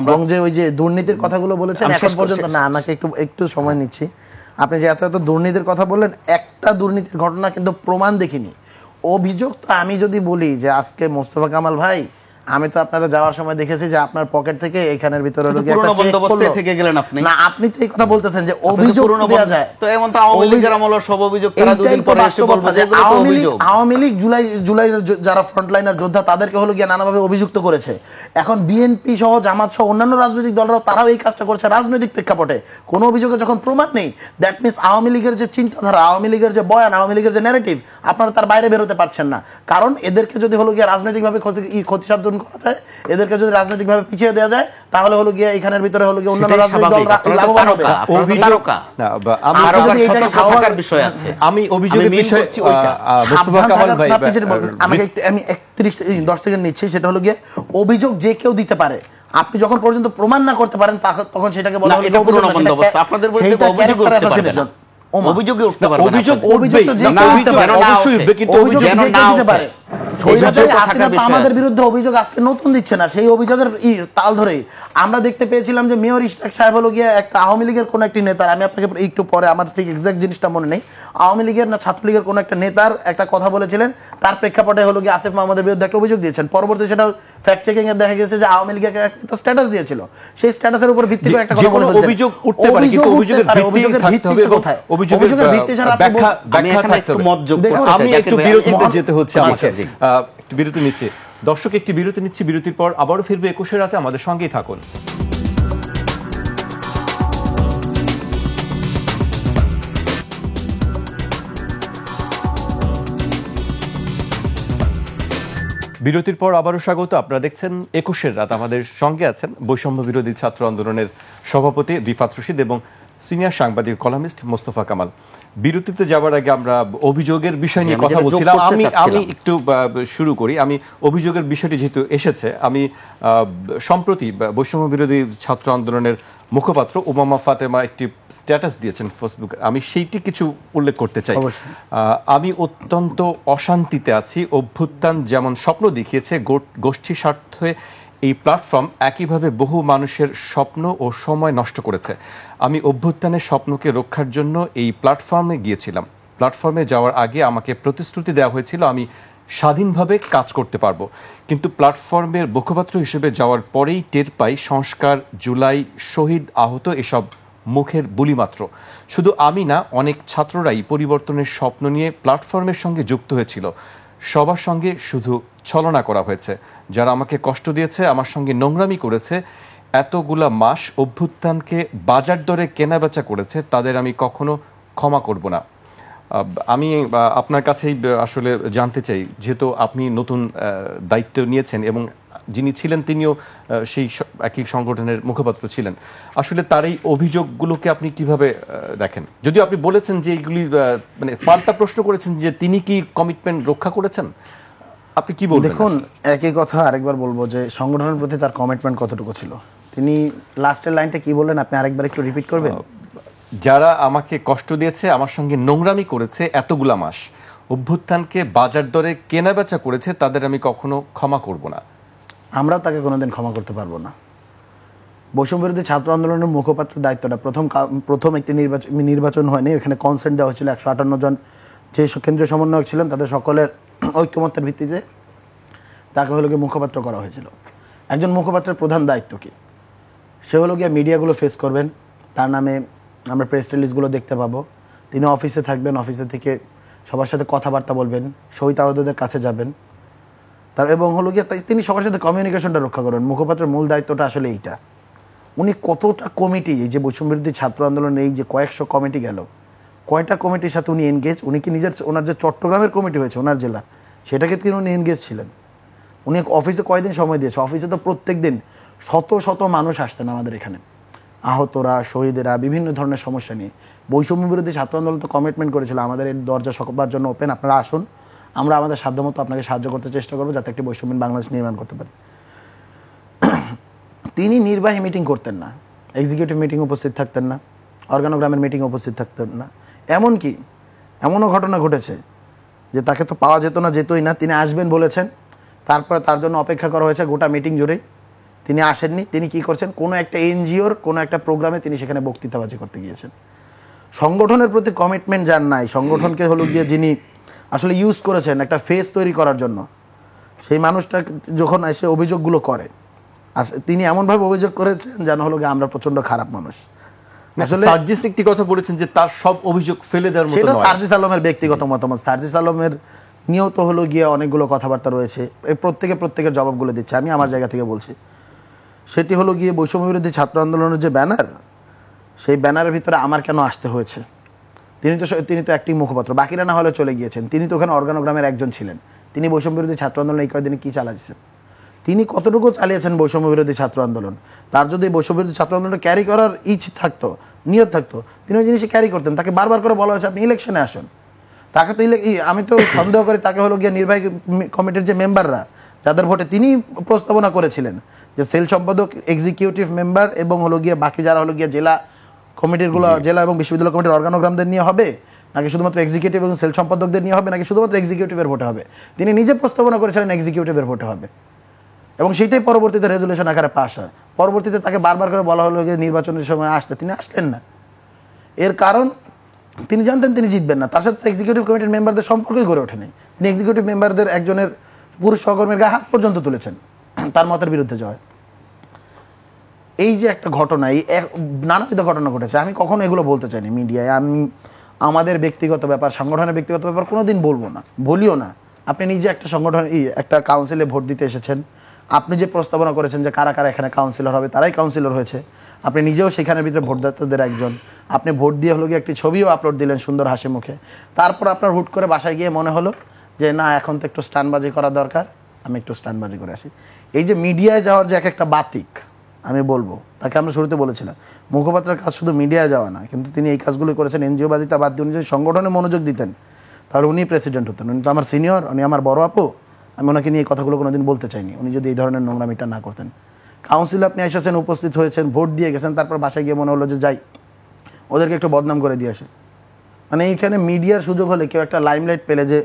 এবং যে ওই যে দুর্নীতির কথাগুলো বলেছেন এখন পর্যন্ত, না আমাকে একটু সময় নিচ্ছি, আপনি যে এত দুর্নীতির কথা বললেন, একটা দুর্নীতির ঘটনা কিন্তু প্রমাণ দেখিনি। অভিযোগ তো আমি যদি বলি যে আজকে মোস্তফা কামাল ভাই, আমি তো আপনারা যাওয়ার সময় দেখেছি যে আপনার পকেট থেকে এখানের ভিতরে পুরনো বন্দোবস্তে থেকে গেলেন আপনি। না, আপনি তো এই কথা বলতেছেন যে অভিযোগ দেওয়া যায়, তো এমন তো আওয়ামী লীগের আমল সব অভিযোগ তারা দুদিন পরে এসে বলবে যে এগুলো তো অভিযোগ। আওয়ামী লীগ জুলাই যারা ফ্রন্টলাইনার যোদ্ধা তাদেরকে হলো গিয়ে নানাভাবে অভিযুক্ত করেছে। এখন বিএনপি সহ জামাত সহ অন্যান্য রাজনৈতিক দলরাও তারাও এই কাজটা করছে রাজনৈতিক প্রেক্ষাপটে। কোনো অভিযোগের যখন প্রমাণ নেই, দ্যাট মিনস আওয়ামী লীগের যে চিন্তাধারা, আওয়ামী লীগের যে বয়ান, আওয়ামী লীগের যে ন্যারেটিভ, আপনারা তার বাইরে বেরোতে পারছেন না। কারণ এদেরকে যদি হলো গিয়ে রাজনৈতিকভাবে ক্ষতিসাধন করা যায়, এদেরকে যদি রাজনৈতিকভাবে পিছিয়ে দেওয়া যায়, তাহলে হলো গিয়ে এখানের ভিতরে হলো গিয়ে অন্যান্য রাজনৈতিক দল লাভবান হবে। আমি অভিযোগের বিষয়ে মোস্তফা কামাল ভাই আমাকে আমি 10 সেকেন্ড নিচ্ছি, সেটা হলো গিয়ে অভিযোগ যে কেউ দিতে পারে, আপনি যখন পর্যন্ত প্রমাণ না করতে পারেন তখন সেটাকে বলা হয় পুরনো বন্দোবস্ত। আপনাদের বিরুদ্ধে অভিযোগ উঠতে পারবে না, অভিযোগই উঠতে পারবে না। অভিযোগ অবশ্যই উঠবে, কিন্তু অভিযোগ যে দিতে পারে। আমাদের বিরুদ্ধে অভিযোগ আজকে নতুন দিচ্ছে না, সেই অভিযোগের তাল ধরেই আমরা দেখতে পেয়েছিলাম যে মেয়র ইশতাক সাহেব হলো গিয়ে একটা আওয়ামী লীগের কোন একটি নেতার, আমি আপনাকে একটু পরে, আমার ঠিক এক্সাক্ট জিনিসটা মনে নেই, আওয়ামী লীগের না ছাত্রলীগের কোন একটা নেতার একটা কথা বলেছিলেন, তার প্রেক্ষাপটে হলো গিয়ে আসিফ মাহমুদের বিরুদ্ধে একটা অভিযোগ দিয়েছেন। পরবর্তী সেটা ফ্যাক্ট চেকিং এ দেখা গেছে যে আওয়ামী লীগের একটা স্ট্যাটাস দিয়েছিল, সেই স্ট্যাটাসের উপর ভিত্তি করে একটা কথা বলে ফেলছেন। অভিযোগ উঠতে পারে, কিন্তু অভিযোগের ভিত্তি থাকতে হবে এবং অভিযোগের ভিত্তি ছাড়া ব্যাখ্যা থাকতে হবে। আমি একটু বিরতিতে যেতে হচ্ছে আমাকে, একটু বিরতি নিচ্ছি দর্শক, একটি বিরতি নিচ্ছি, বিরতির পর আবারও ফিরবে 21 রাতে, আমাদের সঙ্গেই থাকুন। বিরতির পর আবারও স্বাগত। আপনারা দেখছেন 21 রাত, আমাদের সঙ্গে আছেন বৈষম্য বিরোধী ছাত্র আন্দোলনের সভাপতি রিফাত রশিদ এবং সিনিয়র সাংবাদিক কলামিস্ট মোস্তফা কামাল। বিরতিতে যাওয়ার আগে আমরা অভিযোগের বিষয় নিয়ে কথা বলছিলাম। আমি একটু শুরু করি। আমি অভিযোগের বিষয়টি যেহেতু এসেছে, আমি সম্প্রতি বৈষম্য বিরোধী ছাত্র আন্দোলনের মুখপাত্র উমামা ফাতেমা একটি স্ট্যাটাস দিয়েছেন ফেসবুকে, আমি সেইটি কিছু উল্লেখ করতে চাই। আমি অত্যন্ত অশান্তিতে আছি, অভ্যুত্থান যেমন স্বপ্ন দেখিয়েছে গোষ্ঠী স্বার্থে এই প্ল্যাটফর্ম একইভাবে বহু মানুষের স্বপ্ন ও সময় নষ্ট করেছে। আমি অভ্যুত্থানের স্বপ্নকে রক্ষার জন্য এই প্ল্যাটফর্মে গিয়েছিলাম। প্ল্যাটফর্মে যাওয়ার আগে আমাকে প্রতিশ্রুতি দেওয়া হয়েছিল আমি স্বাধীনভাবে কাজ করতে পারবো, কিন্তু প্ল্যাটফর্মের মুখপাত্র হিসেবে যাওয়ার পরেই টের পাই সংস্কার, জুলাই, শহীদ, আহত এসব মুখের বুলি মাত্র। শুধু আমি না, অনেক ছাত্ররাই পরিবর্তনের স্বপ্ন নিয়ে প্ল্যাটফর্মের সঙ্গে যুক্ত হয়েছিল। সবার সঙ্গে শুধু ছলনা করা হয়েছে। যারা আমাকে কষ্ট দিয়েছে, আমার সঙ্গে নোংরামি করেছে, এতগুলা মাস অভ্যুত্থানকে বাজার দরে কেনাবেচা করেছে, তাদের আমি কখনো ক্ষমা করব না। আমি আপনার কাছেই আসলে জানতে চাই, যেহেতু আপনি নতুন দায়িত্ব নিয়েছেন এবং যিনি ছিলেন তিনিও সেই একই সংগঠনের মুখপাত্র ছিলেন, আসলে তার এই অভিযোগগুলোকে আপনি কিভাবে দেখেন? যদিও আপনি বলেছেন যে এইগুলি মানে পাল্টা প্রশ্ন করেছেন যে তিনি কি কমিটমেন্ট রক্ষা করেছেন, আপনি কি বলবেন? দেখুন, একই কথা আরেকবার বলবো যে সংগঠনের প্রতি তার কমিটমেন্ট কতটুকু ছিল। তিনি লাস্টের লাইনটা কি বললেন আপনি আরেকবার একটু রিপিট করবেন? যারা আমাকে কষ্ট দিয়েছে, আমার সঙ্গে নোংরামি করেছে এতগুলা মাস, অভ্যুত্থানকে বাজার দরে কেনাবেচা করেছে, তাদের আমি কখনো ক্ষমা করব না। আমরাও তাকে কোনোদিন ক্ষমা করতে পারবো না। বৈষম্য বিরোধী ছাত্র আন্দোলনের মুখপাত্র দায়িত্বটা প্রথম একটি নির্বাচন হয়নি, এখানে কনসেন্ট দেওয়া হয়েছিল 158 জন যে কেন্দ্রীয় সমন্বয়ক ছিলেন তাদের সকলের ঐক্যমত্যের ভিত্তিতে তাকে হলো গিয়ে মুখপাত্র করা হয়েছিল। একজন মুখপাত্রের প্রধান দায়িত্ব কি? সে হলো গিয়ে মিডিয়াগুলো ফেস করবেন, তার নামে আমরা প্রেস রিলিজগুলো দেখতে পাবো, তিনি অফিসে থাকবেন, অফিসে থেকে সবার সাথে কথাবার্তা বলবেন, শহীদ আহতদের কাছে যাবেন, এবং হলো গিয়ে তিনি সবার সাথে কমিউনিকেশনটা রক্ষা করবেন। মুখপাত্রের মূল দায়িত্বটা আসলে এইটা। উনি কতটা কমিটি, এই যে বৈষম্য বিরোধী ছাত্র আন্দোলনের এই যে কয়েকশো কমিটি গেল, কয়টা কমিটির সাথে উনি এনগেজ? উনি কি ওনার যে চট্টগ্রামের কমিটি হয়েছে ওনার জেলা, সেটাকে তিনি উনি এনগেজ ছিলেন? উনি অফিসে কয়দিন সময় দিয়েছে? অফিসে তো প্রত্যেক দিন শত শত মানুষ আসতেন আমাদের এখানে, আহতরা, শহীদেরা, বিভিন্ন ধরনের সমস্যা নিয়ে। বৈষম্য বিরোধী ছাত্র আন্দোলন তো কমিটমেন্ট করেছিল আমাদের এই দরজা সবার জন্য ওপেন, আপনারা আসুন, আমরা আমাদের সাধ্যমতো আপনাকে সাহায্য করতে চেষ্টা করবো যাতে একটি বৈষম্যহীন বাংলাদেশ নির্মাণ করতে পারি। তিনি নির্বাহী মিটিং করতেন না, এক্সিকিউটিভ মিটিং উপস্থিত থাকতেন না, অর্গানোগ্রামের মিটিং উপস্থিত থাকতেন না। এমনকি এমনও ঘটনা ঘটেছে যে তাকে তো পাওয়া যেত না, যেতই না, তিনি আসবেন বলেছেন, তারপরে তার জন্য অপেক্ষা করা হয়েছে গোটা মিটিং জুড়েই, তিনি আসেননি। তিনি কি করছেন, কোনো একটা এনজিওর কোনো একটা প্রোগ্রামে তিনি সেখানে বক্তৃতাবাজি করতে গিয়েছেন। সংগঠনের প্রতি কমিটমেন্ট যার নাই, সংগঠনকে হলো গিয়ে যিনি আসলে ইউজ করেছেন একটা ফেস তৈরি করার জন্য, সেই মানুষটা যখন এসে অভিযোগগুলো করে, তিনি এমনভাবে অভিযোগ করেছেন যেন হলো গিয়ে আমরা প্রচন্ড খারাপ মানুষ। আসলে সার্জিস একটি কথা বলেছেন যে তার সব অভিযোগ ফেলে দেওয়ার মতো সেটা নয়। সার্জিস আলমের ব্যক্তিগত মতামত। সার্জিস আলমের নিয়ত হলো গিয়ে অনেকগুলো কথাবার্তা রয়েছে, প্রত্যেকের জবাবগুলো দিচ্ছে। আমি আমার জায়গা থেকে বলছি, সেটি হলো গিয়ে বৈষম্য বিরোধী ছাত্র আন্দোলনের যে ব্যানার, সেই ব্যানারের ভিতরে আমার কেন আসতে হয়েছে। তিনি তো একটি মুখপাত্র, বাকিরা না হলে চলে গিয়েছেন। তিনি তো ওখানে অর্গানোগ্রামের একজন ছিলেন। তিনি বৈষম্য বিরোধী ছাত্র আন্দোলন এই কয়েকদিনে কী চালাচ্ছেন, তিনি কতটুকু চালিয়েছেন বৈষম্য বিরোধী ছাত্র আন্দোলন। তার যদি বৈষম্য বিরোধী ছাত্র আন্দোলনটা ক্যারি করার থাকতো, নিয়ত থাকতো, তিনি ওই জিনিসই ক্যারি করতেন। তাকে বারবার করে বলা হয়েছে আপনি ইলেকশনে আসুন। তাকে তো আমি তো সন্দেহ করি তাকে হলো গিয়ে নির্বাহী কমিটির যে মেম্বাররা, যাদের ভোটে তিনি প্রস্তাবনা করেছিলেন যে সেল সম্পাদক, এক্সিকিউটিভ মেম্বার এবং হলো গিয়ে বাকি যারা হলো গিয়ে জেলা কমিটিরগুলো, জেলা এবং বিশ্ববিদ্যালয় কমিটির অর্গানোগ্রামদের নিয়ে হবে, নাকি শুধুমাত্র এক্সিকিউটিভ এবং সেল সম্পাদকদের নিয়ে হবে, নাকি শুধুমাত্র এক্সিকিউটিভের ভোটে হবে। তিনি নিজে প্রস্তাবনা করেছিলেন এক্সিকিউটিভের ভোটে হবে, এবং সেটাই পরবর্তীতে রেজুলেশন আকারে পাস হয়। পরবর্তীতে তাকে বারবার করে বলা হলো যে নির্বাচনের সময় আসতে, তিনি আসলেন না। এর কারণ তিনি জানতেন তিনি জিতবেন না। তার সাথে এক্সিকিউটিভ কমিটির মেম্বারদের সম্পর্কই গড়ে ওঠেনি। তিনি এক্সিকিউটিভ মেম্বারদের একজনের পুরুষ সহকর্মীর গায়ে হাত পর্যন্ত তুলেছেন তার মতের বিরুদ্ধে যাওয়ায়। এই যে একটা ঘটনা, এই নানাবিধ ঘটনা ঘটেছে। আমি কখনো এগুলো বলতে চাইনি মিডিয়ায়। আমি আমাদের ব্যক্তিগত ব্যাপার, সংগঠনের ব্যক্তিগত ব্যাপার কোনোদিন বলবো না, বলিও না। আপনি নিজে একটা সংগঠন, একটা কাউন্সিলে ভোট দিতে এসেছেন, আপনি যে প্রস্তাবনা করেছেন যে কারা কারা এখানে কাউন্সিলর হবে, তারাই কাউন্সিলর হয়েছে। আপনি নিজেও সেখানের ভিতরে ভোটদাতাদের একজন। আপনি ভোট দিয়ে হলো গিয়ে একটি ছবিও আপলোড দিলেন সুন্দর হাসি মুখে। তারপর আপনার হুট করে বাসায় গিয়ে মনে হলো যে না, এখন তো একটু স্টানবাজি করা দরকার, আমি একটু স্টানবাজি করে আসি। এই যে মিডিয়ায় যাওয়ার যে একটা বাতিক, আমি বলবো তাকে আমরা শুরুতে বলেছিলাম মুখপাত্রের কাজ শুধু মিডিয়ায় যাওয়া না, কিন্তু তিনি এই কাজগুলো করেছেন। এনজিও বাদিতা বাদ দিয়ে উনি যদি সংগঠনে মনোযোগ দিতেন তাহলে উনি প্রেসিডেন্ট হতেন। উনি তো আমার সিনিয়র, উনি আমার বড় আপু। আমি ওনাকে নিয়ে এই কথাগুলো কোনোদিন বলতে চাইনি উনি যদি এই ধরনের নোংরামিটা না করতেন। কাউন্সিলে আপনি এসেছেন, উপস্থিত হয়েছেন, ভোট দিয়ে গেছেন, তারপর বাসায় গিয়ে মনে হলো যে যাই ওদেরকে একটু বদনাম করে দিয়ে আসে। মানে এইখানে মিডিয়ার সুযোগ হলে কেউ একটা লাইমলাইট পেলে যে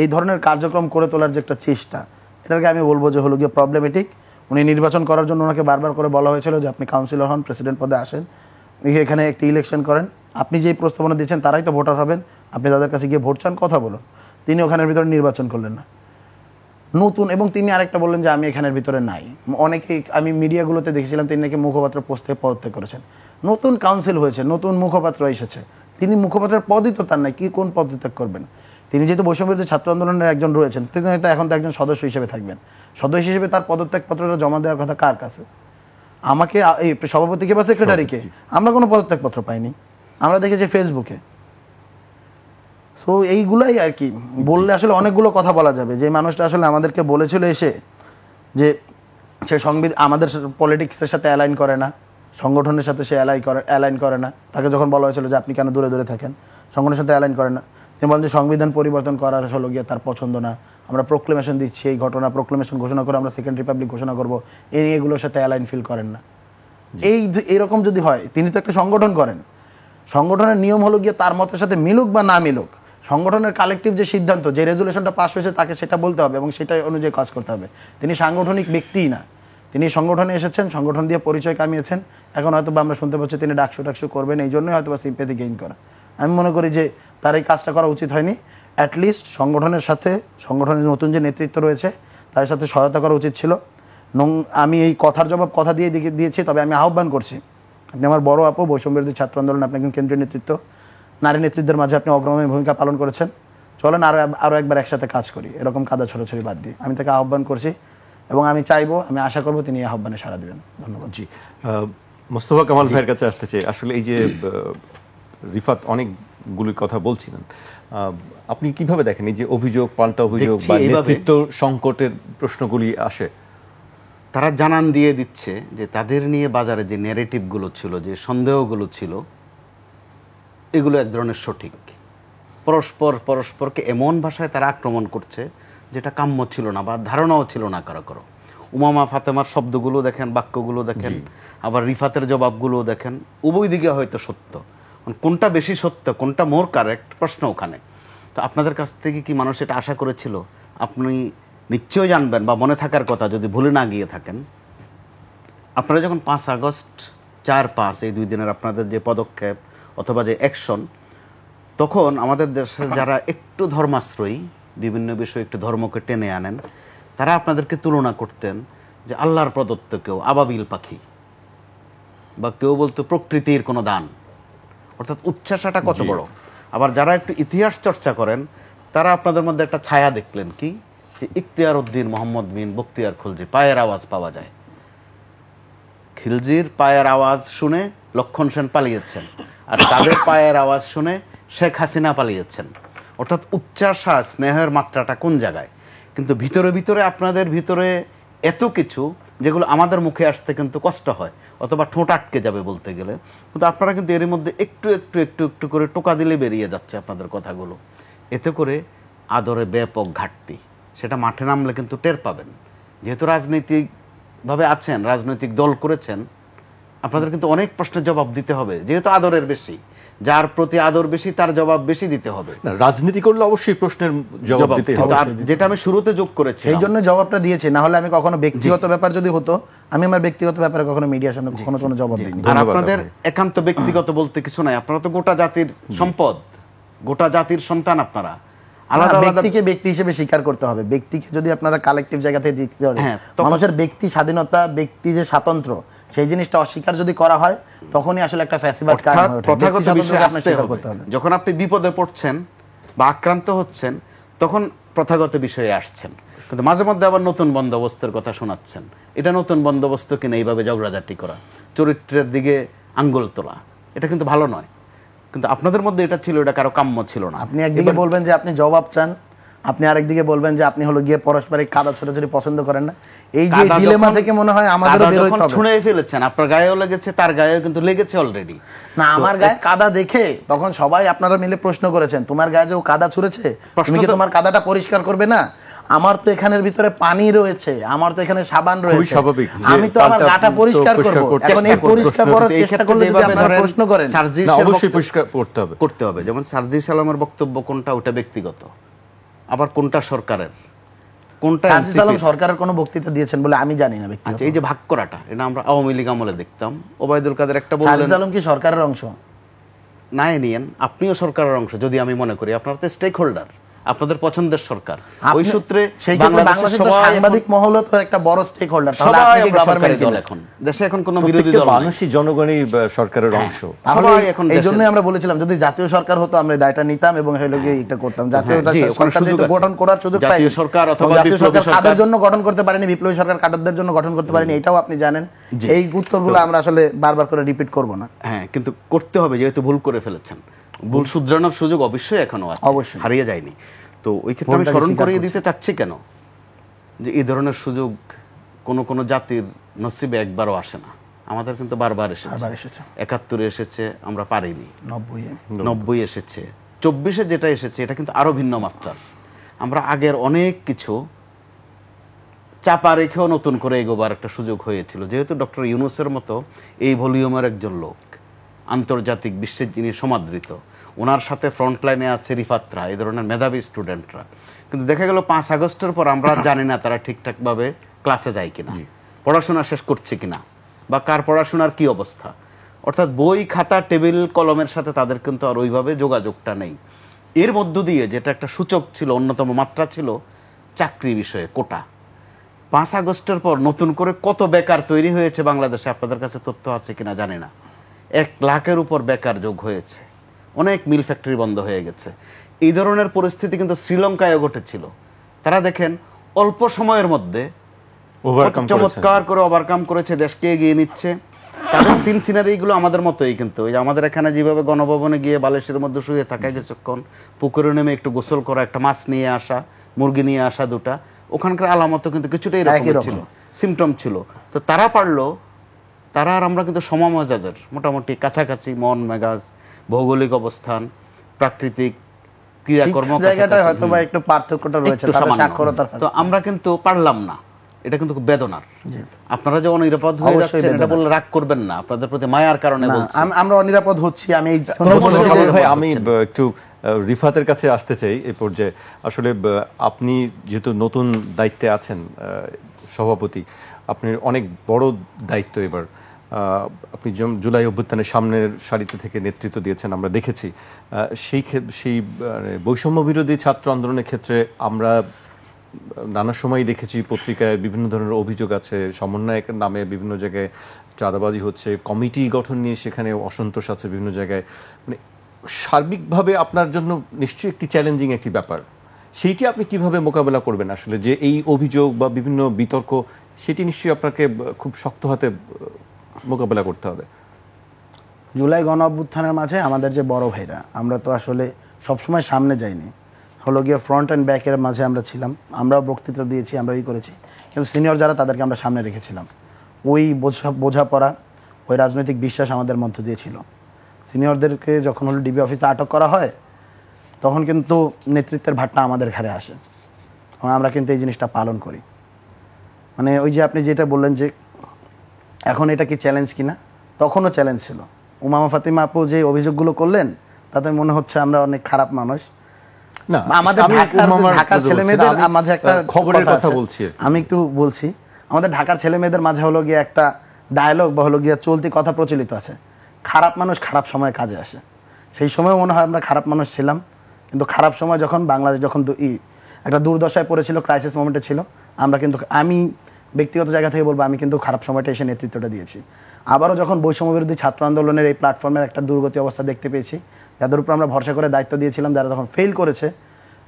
এই ধরনের কার্যক্রম করে তোলার যে একটা চেষ্টা, এটাকে আমি বলবো যে হলো গিয়ে প্রবলেমেটিক। উনি নির্বাচন করার জন্য ওনাকে বারবার করে বলা হয়েছিল যে আপনি কাউন্সিলর হন, প্রেসিডেন্ট পদে আসেন, এখানে একটি ইলেকশন করেন, আপনি যেই প্রস্তাবনা দিচ্ছেন তারাই তো ভোটার হবেন, আপনি তাদের কাছে গিয়ে ভোট চান, কথা বলুন। তিনি ওখানের ভিতরে নির্বাচন করলেন না, নতুন। এবং তিনি আরেকটা বললেন যে আমি এখানের ভিতরে নাই। অনেকেই আমি মিডিয়াগুলোতে দেখেছিলাম তিনি নাকি মুখপাত্র পোস্ট থেকে পদত্যাগ করেছেন। নতুন কাউন্সিল হয়েছে, নতুন মুখপাত্র এসেছে, তিনি মুখপাত্রের পদই তো তার নাই, কি কোন পদত্যাগ করবেন? তিনি যেহেতু বৈষম্য বিরোধী ছাত্র আন্দোলনের একজন রয়েছেন, তিনি হয়তো এখন তো একজন সদস্য হিসেবে থাকবেন। সদস্য হিসেবে তার পদত্যাগপত্রটা জমা দেওয়ার কথা কার কাছে? আমাকে, এই সভাপতিকে বা সেক্রেটারিকে? আমরা কোনো পদত্যাগপত্র পাইনি, আমরা দেখেছি ফেসবুকে। সো এইগুলাই আর কি বললে আসলে অনেকগুলো কথা বলা যাবে। যে মানুষটা আসলে আমাদেরকে বলেছিল এসে যে সে আমাদের পলিটিক্সের সাথে অ্যালাইন করে না, সংগঠনের সাথে সে অ্যালাইন করে না। তাকে যখন বলা হয়েছিল যে আপনি কেন দূরে দূরে থাকেন, সংগঠনের সাথে অ্যালাইন করেন না, তিনি বলেন যে সংবিধান পরিবর্তন করার হলো গিয়ে তার পছন্দ না, আমরা প্রোক্লেমেশন দিচ্ছি, এই ঘটনা প্রোক্লেমেশন ঘোষণা করে আমরা সেকেন্ড রিপাবলিক ঘোষণা করবো, এগুলোর সাথে অ্যালাইন ফিল করেন না। এইরকম যদি হয়, তিনি তো একটা সংগঠন করেন, সংগঠনের নিয়ম হলো গিয়ে তার মতের সাথে মিলুক বা না মিলুক, সংগঠনের কালেকটিভ যে সিদ্ধান্ত, যে রেজুলেশনটা পাস হয়েছে তাকে সেটা বলতে হবে এবং সেটা অনুযায়ী কাজ করতে হবে। তিনি সাংগঠনিক ব্যক্তিই না, তিনি সংগঠনে এসেছেন, সংগঠন দিয়ে পরিচয় কামিয়েছেন। এখন হয়তো বা আমরা শুনতে পাচ্ছি তিনি ডাকসু করবেন, এই জন্যই হয়তো বা সিম্প্যাথি গেইন করা। আমি মনে করি যে তার এই কাজটা করা উচিত হয়নি। অ্যাটলিস্ট সংগঠনের সাথে, সংগঠনের নতুন যে নেতৃত্ব রয়েছে তার সাথে সহায়তা করা উচিত ছিল। আমি এই কথার জবাব কথা দিয়ে দিয়েছি, তবে আমি আহ্বান করছি, আপনি আমার বড় আপু, বৈষম্য বিরোধী ছাত্র আন্দোলন, আপনি একজন কেন্দ্রীয় নেতৃত্ব, নারী নেতৃত্বের মাঝে আপনি অগ্রগামী ভূমিকা পালন করেছেন। চলেন আরও একবার একসাথে কাজ করি, এরকম কাদা ছড়াছড়ি বাদ দিয়ে। আমি তাকে আহ্বান করছি এবং আমি চাইবো, আমি আশা করবো তিনি এই আহ্বানে সাড়া দেবেন। ধন্যবাদ। জি, মোস্তফা কামাল ভাইয়ের কাছে আসতে চাই। আসলে এই যে রিফাত অনেকগুলি কথা বলছিলেন, আপনি কিভাবে দেখেন এই যে অভিযোগ, পাল্টা অভিযোগ বা নেতৃত্ব সংকটের প্রশ্নগুলি আসে? তারা জানান দিয়ে দিচ্ছে যে তাদের নিয়ে বাজারে যে ন্যারেটিভগুলো ছিল, যে সন্দেহগুলো ছিল, এগুলো এক ধরনের সঠিক। পরস্পরকে এমন ভাষায় তারা আক্রমণ করছে যেটা কাম্য ছিল না বা ধারণাও ছিল না কারো। উমামা ফাতেমার শব্দগুলো দেখেন, বাক্যগুলো দেখেন, আবার রিফাতের জবাবগুলো দেখেন, উভয় দিকে হয়তো সত্য। কোনটা বেশি সত্য, কোনটা মোর কারেক্ট, প্রশ্ন ওখানে। তো আপনাদের কাছ থেকে কি মানুষ এটা আশা করেছিল? আপনি নিশ্চয়ই জানবেন বা মনে থাকার কথা যদি ভুলে না গিয়ে থাকেন, আপনারা যখন 5 আগস্ট 4-5 এই 2 দিনের আপনাদের যে পদক্ষেপ অথবা যে অ্যাকশন, তখন আমাদের দেশে যারা একটু ধর্মাশ্রয়ী, বিভিন্ন বিষয়ে একটু ধর্মকে টেনে আনেন, তারা আপনাদেরকে তুলনা করতেন যে আল্লাহর প্রদত্ত কেউ আবাবিল পাখি, বা কেউ বলতো প্রকৃতির কোনো দান, অর্থাৎ উচ্ছ্বাসটা কত বড়। আবার যারা একটু ইতিহাস চর্চা করেন, তারা আপনাদের মধ্যে একটা ছায়া দেখলেন কি, যে ইখতিয়ার উদ্দিন মোহাম্মদ বিন বখতিয়ার খিলজি পায়ের আওয়াজ পাওয়া যায়। খিলজির পায়ের আওয়াজ শুনে লক্ষণ সেন পালিয়েছেন, আর তাদের পায়ের আওয়াজ শুনে শেখ হাসিনা পালিয়েছেন। অর্থাৎ উচ্চাসা স্নেহের মাত্রাটা কোন জায়গায়। কিন্তু ভিতরে ভিতরে আপনাদের ভিতরে এত কিছু যেগুলো আমাদের মুখে আসতে কিন্তু কষ্ট হয়, অথবা ঠোঁট আটকে যাবে বলতে গেলে, কিন্তু আপনারা কিন্তু এর মধ্যে একটু একটু একটু একটু করে টোকা দিলে বেরিয়ে যাচ্ছে আপনাদের কথাগুলো। এতে করে আদরে ব্যাপক ঘাটতি, সেটা মাঠে নামলে কিন্তু টের পাবেন। যেহেতু রাজনৈতিকভাবে আছেন, রাজনৈতিক দল করেছেন, আপনাদের কিন্তু অনেক প্রশ্নের জবাব দিতে হবে। যেহেতু আদরের বেশি, যার প্রতি আদর বেশি তার জবাব বেশি দিতে হবে। রাজনীতি করলে অবশ্যই প্রশ্নের জবাব দিতে হবে, যেটা আমি শুরুতে যোগ করেছি, এই জন্য জবাবটা দিয়েছি। না হলে আমি কখনো ব্যক্তিগত ব্যাপার যদি হতো, আমি আমার ব্যক্তিগত ব্যাপারে কখনো মিডিয়ার সামনে কখনো কোনো জবাব দিইনি। আর আপনাদের একান্ত ব্যক্তিগত বলতে কিছু নাই, আপনারা তো গোটা জাতির সম্পদ, গোটা জাতির সন্তান। আপনারা আলাদা আলাদা ব্যক্তিকে ব্যক্তি হিসেবে স্বীকার করতে হবে। ব্যক্তিকে যদি আপনারা কালেকটিভ জায়গা থেকে দেখতে পারেন, মানুষের ব্যক্তি স্বাধীনতা, ব্যক্তি যে স্বাতন্ত্র, সেই জিনিসটা অস্বীকার যদি করা হয়, তখনই আসলে একটা ফ্যাসিবাদ কায়েম হয়ে ওঠে। প্রথাগত বিষয়ে আসতে হবে। যখন আপনি বিপদে পড়ছেন বা আক্রান্ত হচ্ছেন, তখন প্রথাগত বিষয়ে আসছেন, কিন্তু মাঝে মধ্যে আবার নতুন বন্দোবস্তের কথা শোনাচ্ছেন। এটা নতুন বন্দোবস্ত কিনা এইভাবে ঝগড়াঝাটি করা, চরিত্রের দিকে আঙ্গুল তোলা, এটা কিন্তু ভালো নয়। কিন্তু আপনাদের মধ্যে এটা ছিল, এটা কারো কাম্য ছিল না। আপনি একদিকে বলবেন যে আপনি জবাব চান, আপনি আরেকদিকে বলবেন যে আপনি হলো গিয়ে পারস্পরিক কাদা ছোটাছুটি পছন্দ করেন না। এই যে ডিলেমা থেকে মনে হয় আমাদেরও বের হইতে হবে। ছুঁড়ে ফেলেছেন, আপনার গায়েও লেগেছে, তার গায়েও কিন্তু লেগেছে অলরেডি। না, আমার গায়ে কাদা দেখে তখন সবাই আপনারা মিলে প্রশ্ন করেছেন, তোমার গায়ে যে কাদা ছুঁড়েছে, তুমি কি তোমার কাদাটা পরিষ্কার করবে না? আমার তো এখানের ভিতরে পানি রয়েছে, আমার তো এখানে সাবান রয়েছে, আমি তো আমার গাটা পরিষ্কার করব। এখন এই পরিষ্কার করার চেষ্টা করলে যদি আপনারা প্রশ্ন করেন, অবশ্যই পরিষ্কার করতে হবে। যেমন সার্জিস আলমের বক্তব্য কোনটা, ওটা ব্যক্তিগত, আবার কোনটা সরকারের, কোনটা সার্জিস আলম সরকারের কোনো বক্তৃতা দিয়েছেন বলে আমি জানি না ব্যক্তিগত। এই যে ভাগ করাটা, এটা আমরা আওয়ামী লীগ আমলে দেখতাম। ওবায়দুল কাদের একটা বললেন, সার্জিস আলম কি সরকারের অংশ? নাই নিয়েন, আপনিও সরকারের অংশ যদি আমি মনে করি। আপনারা তো স্টেক হোল্ডার, আপনাদের পছন্দের সরকার। ওই সূত্রে বাংলাদেশের সাংবাদিক মহল তো একটা বড় স্টেক হোল্ডার। সবাই গভর্নমেন্ট দল, এখন দেশে এখন কোনো বিরোধী দল নাই, মানুষই জনগণই সরকারের অংশ। তাহলে এখন এই জন্যই আমরা বলেছিলাম যদি জাতীয় সরকার হতো আমরা দায়টা নিতাম এবং হলো গিয়ে এটা করতাম। জাতীয় সরকার যেহেতু গঠন করার সুযোগ পাই, জাতীয় সরকার অথবা জাতীয় সরকার কাদের জন্য গঠন করতে পারেনি, বিপ্লবী সরকার কাদের জন্য গঠন করতে পারেনি, এটাও আপনি জানেন। এই উত্তরগুলো আমরা আসলে বারবার করে রিপিট করব না। হ্যাঁ, কিন্তু করতে হবে, যেহেতু ভুল করে ফেলেছেন। ভুল শুধরানোর সুযোগ অবশ্যই এখনো আছে, অবশ্যই হারিয়ে যায়নি। তো ওই ক্ষেত্রে আমি স্মরণ করিয়ে দিতে চাচ্ছি কেন, যে এই ধরনের সুযোগ কোন কোন জাতির নসিবে একবারও আসে না। আমাদের কিন্তু বারবার এসেছে। ৭১ এসেছে, আমরা পারিনি। ৯০ এসেছে, ২৪ যেটা এসেছে এটা কিন্তু আরো ভিন্ন মাত্রার। আমরা আগের অনেক কিছু চাপা রেখেও নতুন করে এগোবার একটা সুযোগ হয়েছিল। যেহেতু ডক্টর ইউনূসের মতো এই ভলিউমের একজন লোক, আন্তর্জাতিক বিশ্বের যিনি সমাদৃত, ওনার সাথে ফ্রন্ট লাইনে আছে রিফাতরা, এই ধরনের মেধাবী স্টুডেন্টরা। কিন্তু দেখা গেল 5 আগস্টের পর আমরা জানি না তারা ঠিকঠাকভাবে ক্লাসে যায় কিনা, পড়াশোনা শেষ করছে কিনা, বা কার পড়াশোনার কি অবস্থা। অর্থাৎ বই খাতা টেবিল কলমের সাথে তাদের কিন্তু আর ওইভাবে যোগাযোগটা নেই। এর মধ্য দিয়ে যেটা একটা সূচক ছিল, অন্যতম মাত্রা ছিল চাকরি বিষয়ে কোটা। 5 আগস্টের পর নতুন করে কত বেকার তৈরি হয়েছে বাংলাদেশে, আপনাদের কাছে তথ্য আছে কিনা জানি না। 1 লাখের উপর বেকার যোগ হয়েছে, অনেক মিল ফ্যাক্টরি বন্ধ হয়ে গেছে। এই ধরনের পরিস্থিতি কিন্তু শ্রীলঙ্কায় ঘটেছিল। তারা দেখেন অল্প সময়ের মধ্যে চমৎকার করে ওভারকাম করেছে, দেশকে এগিয়ে নিচ্ছে। তাদের সিন সিনারিগুলো আমাদের মতোই, কিন্তু ওই যে আমাদের এখানে যেভাবে গণভবনে গিয়ে বালিশের মধ্যে শুয়ে থাকা, কিছুক্ষণ পুকুরে নেমে একটু গোসল করা, একটা মাছ নিয়ে আসা, মুরগি নিয়ে আসা দুটা, ওখানকার আলামত কিন্তু কিছুটাই এরকম ছিল, সিমটম ছিল। তো তারা পারলো, তারা আর আমরা কিন্তু সমমজাজের মোটামুটি কাছাকাছি, মন মেজাজ, ভৌগোলিক অবস্থান, প্রাকৃতিক ক্রিয়াকর্ম, জায়গাটা হয়তো বা একটু পার্থক্যটা রয়েছে, তাদের সাক্ষরতার। তো আমরা কিন্তু পারলাম না। এটা কিন্তু খুব বেদনার। আপনারা যে অনিরাপদ হয়ে যাচ্ছেন এটা বললে রাগ করবেন না, আপনাদের প্রতি মায়ার কারণে বলছি। আমরা অনিরাপদ হচ্ছি। আমি ভাই আমি একটু রিফাতের কাছে আসতে চাই এই পর্যায়ে। আসলে আপনি যেহেতু নতুন দায়িত্বে আছেন সভাপতি, আপনি অনেক বড় দায়িত্ব এবার। আপনি জুলাই অভ্যুত্থানের সামনের সারিতে থেকে নেতৃত্ব দিয়েছেন, আমরা দেখেছি। সেই বৈষম্য বিরোধী ছাত্র আন্দোলনের ক্ষেত্রে আমরা নানা সময় দেখেছি পত্রিকায় বিভিন্ন ধরনের অভিযোগ আছে, সমন্বয়কের নামে বিভিন্ন জায়গায় চাঁদাবাজি হচ্ছে, কমিটি গঠন নিয়ে সেখানে অসন্তোষ আছে বিভিন্ন জায়গায়। মানে সার্বিকভাবে আপনার জন্য নিশ্চয়ই একটি চ্যালেঞ্জিং একটি ব্যাপার। সেইটি আপনি কিভাবে মোকাবেলা করবেন আসলে, যে এই অভিযোগ বা বিভিন্ন বিতর্ক, সেটি নিশ্চয়ই আপনাকে খুব শক্ত হাতে মোকাবেলা করতে হবে। জুলাই গণ অভ্যুত্থানের মাঝে আমাদের যে বড় ভাইরা, আমরা তো আসলে সবসময় সামনে যাইনি, হলো গিয়ে ফ্রন্ট অ্যান্ড ব্যাকের মাঝে আমরা ছিলাম। আমরাও বক্তৃতা দিয়েছি, আমরা করেছি, কিন্তু সিনিয়র যারা তাদেরকে আমরা সামনে রেখেছিলাম। ওই বোঝাপড়া, ওই রাজনৈতিক বিশ্বাস আমাদের মধ্য দিয়ে ছিল। সিনিয়রদেরকে যখন হলো ডিবি অফিসে আটক করা হয়, তখন কিন্তু নেতৃত্বের ভাটটা আমাদের ঘাড়ে আসে, এবং আমরা কিন্তু এই জিনিসটা পালন করি। মানে ওই যে আপনি যেটা বললেন যে এখন এটা কি চ্যালেঞ্জ কিনা, তখনও চ্যালেঞ্জ ছিল। উমামা ফাতিমা আপু যে অভিযোগগুলো করলেন, তাতে মনে হচ্ছে আমরা অনেক খারাপ মানুষ। না, আমাদের ঢাকার ছেলেমেয়েদের মাঝে একটা খবরের কথা বলছি, আমি একটু বলছি। আমাদের ঢাকার ছেলেমেয়েদের মাঝে হলো গিয়ে একটা ডায়লগ বা হলো গিয়ে চলতি কথা প্রচলিত আছে, খারাপ মানুষ খারাপ সময় কাজে আসে। সেই সময় মনে হয় আমরা খারাপ মানুষ ছিলাম, কিন্তু খারাপ সময় যখন বাংলাদেশ যখন একটা দুর্দশায় পড়েছিল, ক্রাইসিস মোমেন্টে ছিল, আমরা কিন্তু, আমি ব্যক্তিগত জায়গা থেকে বলবো, আমি কিন্তু খারাপ সময়টা এসে নেতৃত্বটা দিয়েছি। আবারও যখন বৈষম্য বিরোধী ছাত্র আন্দোলনের এই প্ল্যাটফর্মের একটা দুর্গতি অবস্থা দেখতে পেয়েছি, যাদের উপর আমরা ভরসা করে দায়িত্ব দিয়েছিলাম, যারা যখন ফেল করেছে,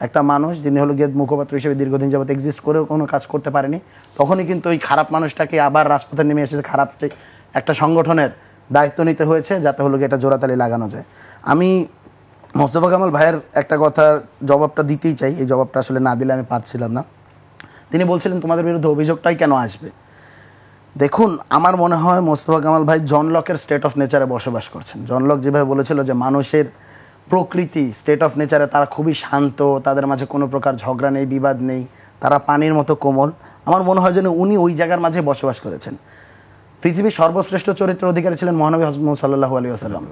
একটা মানুষ যিনি হলো গিয়ে মুখপাত্র হিসেবে দীর্ঘদিন যাবত এক্সিস্ট করেও কোনো কাজ করতে পারেনি, তখনই কিন্তু ওই খারাপ মানুষটাকে আবার রাজপথে নেমে এসেছে, খারাপ একটা সংগঠনের দায়িত্ব নিতে হয়েছে, যাতে হলো গিয়ে এটা জোড়াতালি লাগানো যায়। আমি মোস্তফা কামাল ভাইয়ের একটা কথার জবাবটা দিতেই চাই, এই জবাবটা আসলে না দিলে আমি পারছিলাম না। তিনি বলছিলেন তোমাদের বিরুদ্ধে অভিযোগটাই কেন আসবে। দেখুন, আমার মনে হয় মোস্তফা কামাল ভাই জন লকের স্টেট অফ নেচারে বসবাস করছেন। জন লক যেভাবে বলেছিল যে মানুষের প্রকৃতি স্টেট অফ নেচারে তারা খুবই শান্ত, তাদের মাঝে কোনো প্রকার ঝগড়া নেই, বিবাদ নেই, তারা পানির মতো কোমল। আমার মনে হয় যেন উনি ওই জায়গার মাঝে বসবাস করেছেন। পৃথিবীর সর্বশ্রেষ্ঠ চরিত্র অধিকারী ছিলেন মহানবী হযরত মুহাম্মদ সাল্লাল্লাহু আলাইহি ওয়াসাল্লাম।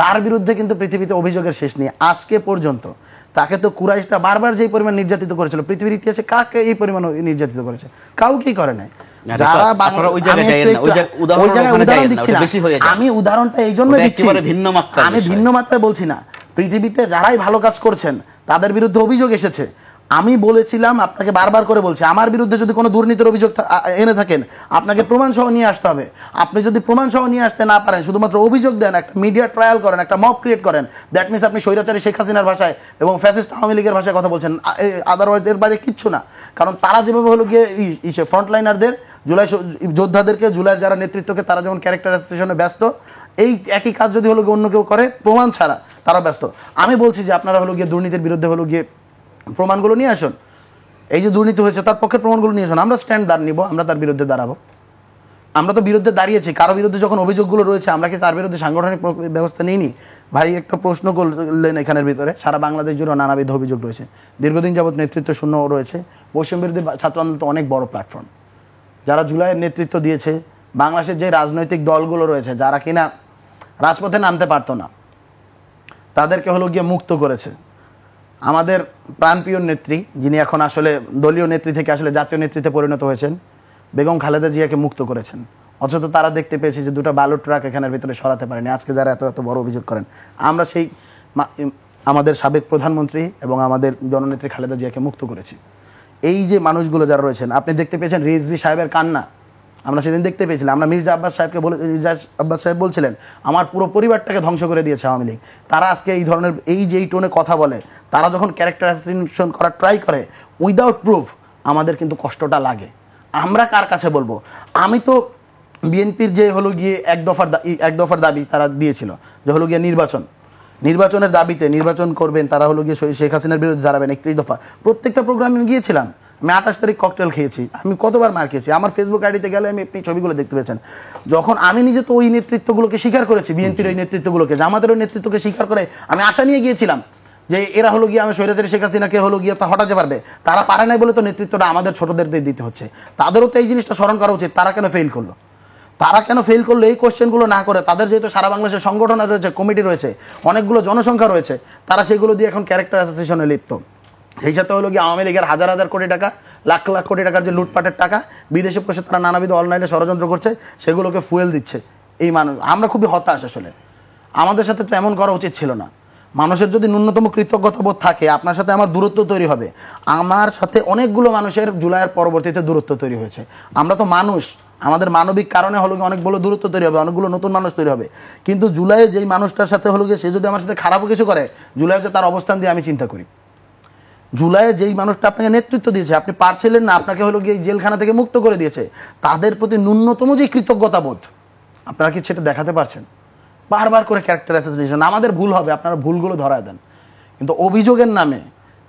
তার বিরুদ্ধে কিন্তু পৃথিবীতে অভিযোগের শেষ নেই আজকে পর্যন্ত। তাকে তো কুরাইশরা বারবার যেই পরিমাণ নির্যাতিত করেছিল, পৃথিবীর ইতিহাসে কাকে এই পরিমাণ নির্যাতিত করেছে? কাউকেই করে নাই। যারা উদাহরণ দিচ্ছি না, আমি উদাহরণটা এই জন্য দিচ্ছি, আমি ভিন্ন মাত্রায় বলছি না। পৃথিবীতে যারাই ভালো কাজ করছেন তাদের বিরুদ্ধে অভিযোগ এসেছে। আমি বলেছিলাম, আপনাকে বারবার করে বলছি, আমার বিরুদ্ধে যদি কোনো দুর্নীতির অভিযোগ এনে থাকেন, আপনাকে প্রমাণ সহ নিয়ে আসতে হবে। আপনি যদি প্রমাণ সহ নিয়ে আসতে না পারেন, শুধুমাত্র অভিযোগ দেন, একটা মিডিয়া ট্রায়াল করেন, একটা মব ক্রিয়েট করেন, দ্যাট মিনস আপনি স্বৈরাচারী শেখ হাসিনার ভাষায় এবং ফ্যাসিস্ট আওয়ামী লীগের ভাষায় কথা বলছেন। আদারওয়াইজ এর বাইরে কিচ্ছু না। কারণ তারা যেভাবে হলো গিয়ে ফ্রন্টলাইনারদের, জুলাই যোদ্ধাদেরকে, জুলাইয়ের যারা নেতৃত্বকে, তারা যেমন ক্যারেক্টার অ্যাসোসিয়েশনে ব্যস্ত, এই একই কাজ যদি হলো গিয়ে অন্য কেউ করে প্রমাণ ছাড়া, তারা ব্যস্ত। আমি বলছি যে আপনারা হলো গিয়ে দুর্নীতির বিরুদ্ধে হলো গিয়ে প্রমাণগুলো নিয়ে আসুন। এই যে দুর্নীতি হয়েছে তার পক্ষে প্রমাণগুলো নিয়ে আসুন, আমরা স্ট্যান্ড নিব, আমরা তার বিরুদ্ধে দাঁড়াবো। আমরা তো বিরুদ্ধে দাঁড়িয়েছি, কারো বিরুদ্ধে যখন অভিযোগগুলো রয়েছে আমরা কি তার বিরুদ্ধে সাংগঠনিক ব্যবস্থা নিইনি? ভাই একটা প্রশ্ন করলেন, এখানের ভিতরে সারা বাংলাদেশ জুড়ে নানাবিধ অভিযোগ রয়েছে, দীর্ঘদিন যাবৎ নেতৃত্ব শূন্য রয়েছে। বৈষম্য বিরোধী ছাত্র আন্দোলন তো অনেক বড় প্ল্যাটফর্ম, যারা জুলাইয়ের নেতৃত্ব দিয়েছে, বাংলাদেশের যে রাজনৈতিক দলগুলো রয়েছে যারা কিনা রাজপথে নামতে পারতো না, তাদেরকে হলো গিয়ে মুক্ত করেছে। আমাদের প্রাণপ্রিয় নেত্রী, যিনি এখন আসলে দলীয় নেত্রী থেকে আসলে জাতীয় নেতৃত্বে পরিণত হয়েছেন, বেগম খালেদা জিয়াকে মুক্ত করেছেন। অথচ তারা দেখতে পেয়েছে যে দুটো বালু ট্রাক এখানের ভিতরে সরাতে পারেনি। আজকে যারা এত এত বড় অভিযোগ করেন, আমরা সেই আমাদের সাবেক প্রধানমন্ত্রী এবং আমাদের জননেত্রী খালেদা জিয়াকে মুক্ত করেছি। এই যে মানুষগুলো যারা রয়েছেন, আপনি দেখতে পেয়েছেন রিজভী সাহেবের কান্না, আমরা সেদিন দেখতে পেয়েছিলাম। আমরা মির্জা আব্বাস সাহেবকে মির্জা আব্বাস সাহেব বলছিলেন আমার পুরো পরিবারটাকে ধ্বংস করে দিয়েছে আওয়ামী লীগ। তারা আজকে এই ধরনের এই যে এই টোনে কথা বলে, তারা যখন ক্যারেক্টার অ্যাসাসিনেশন করার ট্রাই করে উইদাউট প্রুফ, আমাদের কিন্তু কষ্টটা লাগে। আমরা কার কাছে বলবো? আমি তো বিএনপির যে হলো গিয়ে এক দফার দাবি তারা দিয়েছিল, যে হলো গিয়ে নির্বাচনের দাবিতে নির্বাচন করবেন, তারা হলো গিয়ে শেখ হাসিনার বিরুদ্ধে দাঁড়াবেন, 31 দফা। প্রত্যেকটা প্রোগ্রামে গিয়েছিলাম। আমি 28 তারিখ ককটেল খেয়েছি, আমি কতবার মার খেয়েছি। আমার ফেসবুক আইডিতে গেলে আমি আপনি ছবিগুলো দেখতে পেয়েছেন। যখন আমি নিজে তো ওই নেতৃত্বগুলোকে স্বীকার করেছি, বিএনপির ওই নেতৃত্বগুলোকে, জামাতের ওই নেতৃত্বকে স্বীকার করে আমি আশা নিয়ে গিয়েছিলাম যে এরা হলো গিয়ে আমি স্বৈরাচারী শেখ হাসিনাকে হলো গিয়ে তা হটাতে পারবে, তারা পারে নাই বলে তো নেতৃত্বটা আমাদের ছোটদের দিতে হচ্ছে। তাদেরও তো এই জিনিসটা স্মরণ করা উচিত, তারা কেন ফেল করলো, তারা কেন ফেল করলো এই কোশ্চেনগুলো না করে তাদের যেহেতু সারা বাংলাদেশের সংগঠন রয়েছে, কমিটি রয়েছে, অনেকগুলো জনসংখ্যা রয়েছে, তারা সেগুলো দিয়ে এখন ক্যারেক্টার অ্যাসোসিয়েশনে লিপ্ত। সেই সাথে হলো গিয়ে আওয়ামী লীগের হাজার হাজার কোটি টাকা, লাখ লাখ কোটি টাকার যে লুটপাটের টাকা বিদেশে বসে তারা নানাবিধ অনলাইনে ষড়যন্ত্র করছে, সেগুলোকে ফুয়েল দিচ্ছে এই মানুষ। আমরা খুবই হতাশ আসলে, আমাদের সাথে তো এমন করা উচিত ছিল না। মানুষের যদি ন্যূনতম কৃতজ্ঞতা বোধ থাকে, আপনার সাথে আমার দূরত্ব তৈরি হবে। আমার সাথে অনেকগুলো মানুষের জুলাইয়ের পরবর্তীতে দূরত্ব তৈরি হয়েছে। আমরা তো মানুষ, আমাদের মানবিক কারণে হলো গিয়ে অনেকগুলো দূরত্ব তৈরি হবে, অনেকগুলো নতুন মানুষ তৈরি হবে। কিন্তু জুলাইয়ে যেই মানুষটার সাথে হলো গিয়ে সে যদি আমার সাথে খারাপও কিছু করে, জুলাই হচ্ছে তার অবস্থান দিয়ে আমি চিন্তা করি। জুলাইয়ে যেই মানুষটা আপনাকে নেতৃত্ব দিয়েছে, আপনি পারছিলেন না, আপনাকে হলো গিয়ে জেলখানা থেকে মুক্ত করে দিয়েছে, তাদের প্রতি ন্যূনতম যে কৃতজ্ঞতা বোধ আপনারা কি সেটা দেখাতে পারছেন? বারবার করে ক্যারেক্টার অ্যাসোসিয়েশন, আমাদের ভুল হবে, আপনারা ভুলগুলো ধরায় দেন। কিন্তু অভিযোগের নামে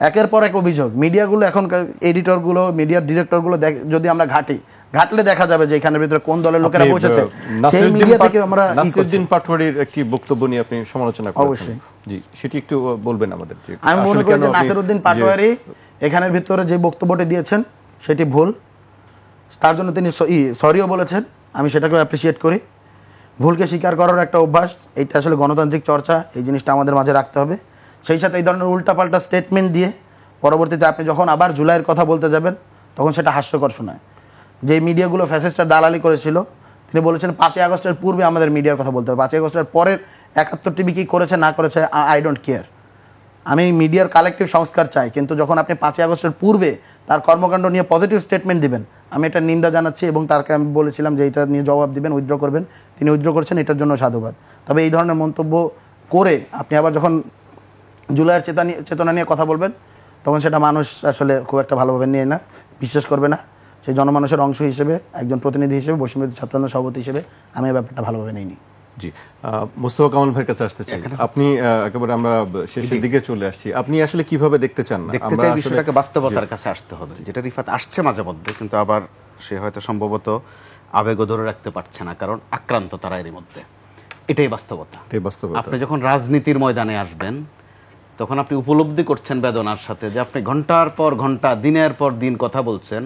একের পর এক অভিযোগ, মিডিয়াগুলো এখন এডিটরগুলো, মিডিয়ার ডিরেক্টরগুলো যদি আমরা ঘাটলে দেখা যাবে যে এখানের ভিতরে কোন দলের লোকেরা বসেছে, সেই মিডিয়া থেকে আমরা নাসিরউদ্দিন পাটোয়ারির একটি বক্তব্য নিয়ে আপনি সমালোচনা করেছেন। অবশ্যই জি, সেটি একটু বলবেন আমাদের। আমি মনে করি যে নাসিরউদ্দিন পাটোয়ারি এখানের ভিতরে যে বক্তব্যটি দিয়েছেন সেটি ভুল, তার জন্য তিনি সরিও বলেছেন, আমি সেটাকেও অ্যাপ্রিসিয়েট করি। ভুলকে স্বীকার করার একটা অভ্যাস, এইটা আসলে গণতান্ত্রিক চর্চা, এই জিনিসটা আমাদের মাঝে রাখতে হবে। সেই সাথে এই ধরনের উল্টাপাল্টা স্টেটমেন্ট দিয়ে পরবর্তীতে আপনি যখন আবার জুলাইয়ের কথা বলতে যাবেন তখন সেটা হাস্যকর শোনায়। যে মিডিয়াগুলো ফ্যাসিস্টরা দালালি করেছিল, তিনি বলেছেন 5ই আগস্টের পূর্বে আমাদের মিডিয়ার কথা বলতে হবে, 5ই আগস্টের পরের 71 টিভি কী করেছে না করেছে আই ডোন্ট কেয়ার। আমি মিডিয়ার কালেকটিভ সংস্কার চাই, কিন্তু যখন আপনি 5ই আগস্টের পূর্বে তার কর্মকাণ্ড নিয়ে পজিটিভ স্টেটমেন্ট দিবেন, আমি এটা নিন্দা জানাচ্ছি এবং তারকে আমি বলেছিলাম যে এটা নিয়ে জবাব দিবেন, উইথড্র করবেন। তিনি উইথড্র করছেন, এটার জন্য সাধুবাদ। তবে এই ধরনের মন্তব্য করে আপনি আবার যখন জুলাইয়ের চেতনা নিয়ে কথা বলবেন, তখন সেটা মানুষ আসলে খুব একটা ভালোভাবে নিয়ে না, বিশ্বাস করবে না। সেই জনমানুষের অংশ হিসেবে, একজন প্রতিনিধি হিসেবে, বৈষম্য ছাত্রান্দোলন সভাপতি হিসেবে আমি এই ব্যাপারটা ভালোভাবে নিইনি। জি, মোস্তফা কামাল ভাইয়ের কাছে আসতে চাই। আপনি একেবারে আমরা শেষের দিকে চলে আসছি, আপনি আসলে কিভাবে দেখতে চান? দেখতে চাই বিষয়টাকে বাস্তবতার কাছে আসতে হবে, যেটা রিফাত আসছে মাঝে মধ্যে, কিন্তু আবার সে হয়তো সম্ভবত আবেগও ধরে রাখতে পারছে না, কারণ আক্রান্ত তারা এরই মধ্যে। এটাই বাস্তবতা। আপনি যখন রাজনীতির ময়দানে আসবেন তখন আপনি উপলব্ধি করছেন বেদনার সাথে যে আপনি ঘন্টার পর ঘন্টা, দিনের পর দিন কথা বলছেন।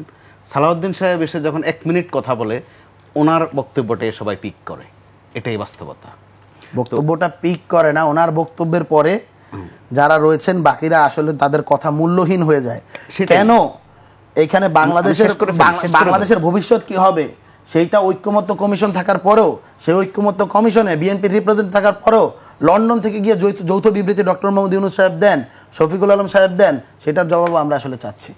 সালাউদ্দিন সাহেব এসে যখন 1 মিনিট কথা বলে, ওনার বক্তব্যটাই সবাই পিক করে, এটাই বাস্তবতা। বক্তব্যটা পিক করে না, ওনার বক্তব্যের পরে যারা রয়েছেন বাকিরা আসলে তাদের কথা মূল্যহীন হয়ে যায়। কেন? এখানে বাংলাদেশের ভবিষ্যৎ কি হবে সেইটা ঐক্যমত্য কমিশন থাকার পরেও, সেই ঐক্যমত্য কমিশনে বিএনপির রিপ্রেজেন্ট থাকার পরেও লন্ডন থেকে গিয়ে যৌথ বিবৃতি ডক্টর মোহাম্মদ ইউনূস সাহেব দেন, শফিকুল আলম সাহেব দেন, সেটার জবাব আমরা আসলে চাচ্ছি।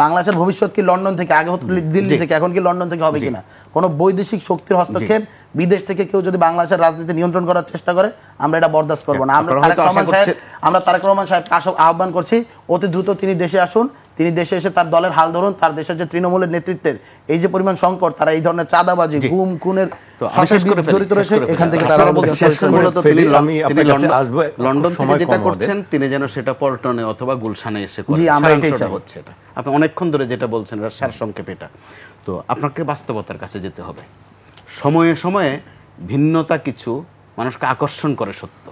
বাংলাদেশের ভবিষ্যৎ কি লন্ডন থেকে, আগে হতো দিল্লি থেকে, এখন কি লন্ডন থেকে হবে কিনা? কোনো বৈদেশিক শক্তির হস্তক্ষেপ, বিদেশ থেকে কেউ যদি বাংলাদেশের রাজনীতি নিয়ন্ত্রণ করার চেষ্টা করে, আমরা এটা বরদাস্ত করবো না। আমরা তারেক রহমান সাহেবকে আহ্বান করছি, অতি দ্রুত তিনি দেশে আসুন। তিনি দেশে এসে তার দলের হাল ধরুন। তার দেশের যে তৃণমূলের নেতৃত্বের এই যে পরিমাণ সংকট, তারা এই ধরনের চাঁদাবাজি, গুম খুনের জড়িত রয়েছে, এখান থেকে তারা লন্ডন থেকে যেটা করছেন তিনি যেন সেটা পল্টনে অথবা গুলশানে এসে করেন। জি, আমরা এটাই চাই। হচ্ছে এটা আপনি অনেকক্ষণ ধরে যেটা বলছেন এর সারসংক্ষেপ এটা। তো আপনাকে বাস্তবতার কাছে যেতে হবে। সময়ে সময়ে ভিন্নতা কিছু মানুষকে আকর্ষণ করে সত্য,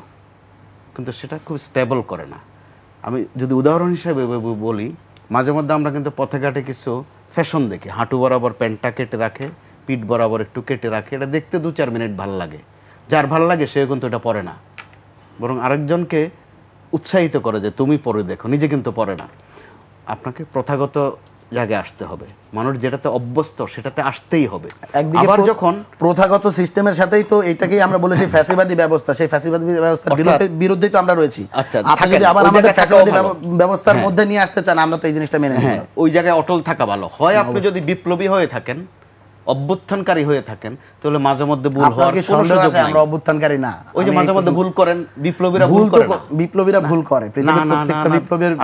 কিন্তু সেটা খুব স্টেবল করে না। আমি যদি উদাহরণ হিসেবে বলি, মাঝে মধ্যে আমরা কিন্তু পথে ঘাটে কিছু ফ্যাশন দেখি, হাঁটু বরাবর প্যান্টটা কেটে রাখে, পিঠ বরাবর একটু কেটে রাখে, এটা দেখতে 2-4 মিনিট ভালো লাগে। যার ভালো লাগে সে কিন্তু এটা পরে না, বরং আরেকজনকে উৎসাহিত করে যে তুমি পরে দেখো, নিজে কিন্তু পরে না। আপনাকে প্রথাগত জায়গায় আসতে হবে, মানুষ যেটাতে অভ্যস্ত সেটাতে আসতেই হবে। আবার যখন প্রথাগত সিস্টেমের সাথেই তো এটাকেই আমরা বলেছি ফ্যাসিবাদী ব্যবস্থা, সেই ফ্যাসিবাদী ব্যবস্থার বিরুদ্ধেই তো আমরা রয়েছি। আপনি যদি আবার আমাদের ফ্যাসিবাদী ব্যবস্থার মধ্যে নিয়ে আসতে চান, আমরা তো এই জিনিসটা মেনে নিই। ওই জায়গায় অটল থাকা ভালো হয়। আপনি যদি বিপ্লবী হয়ে থাকেন, অভ্যুত্থানকারী হয়ে থাকেন, তাহলে মাঝে মধ্যে ভুল হওয়ার কোনো সুযোগ নাই। আমরা অভ্যুত্থানকারী না, ওই যে মাঝে মধ্যে ভুল করেন, বিপ্লবীরা ভুল করে না। বিপ্লবীরা ভুল করে, পৃথিবীর প্রত্যেকটা বিপ্লবীর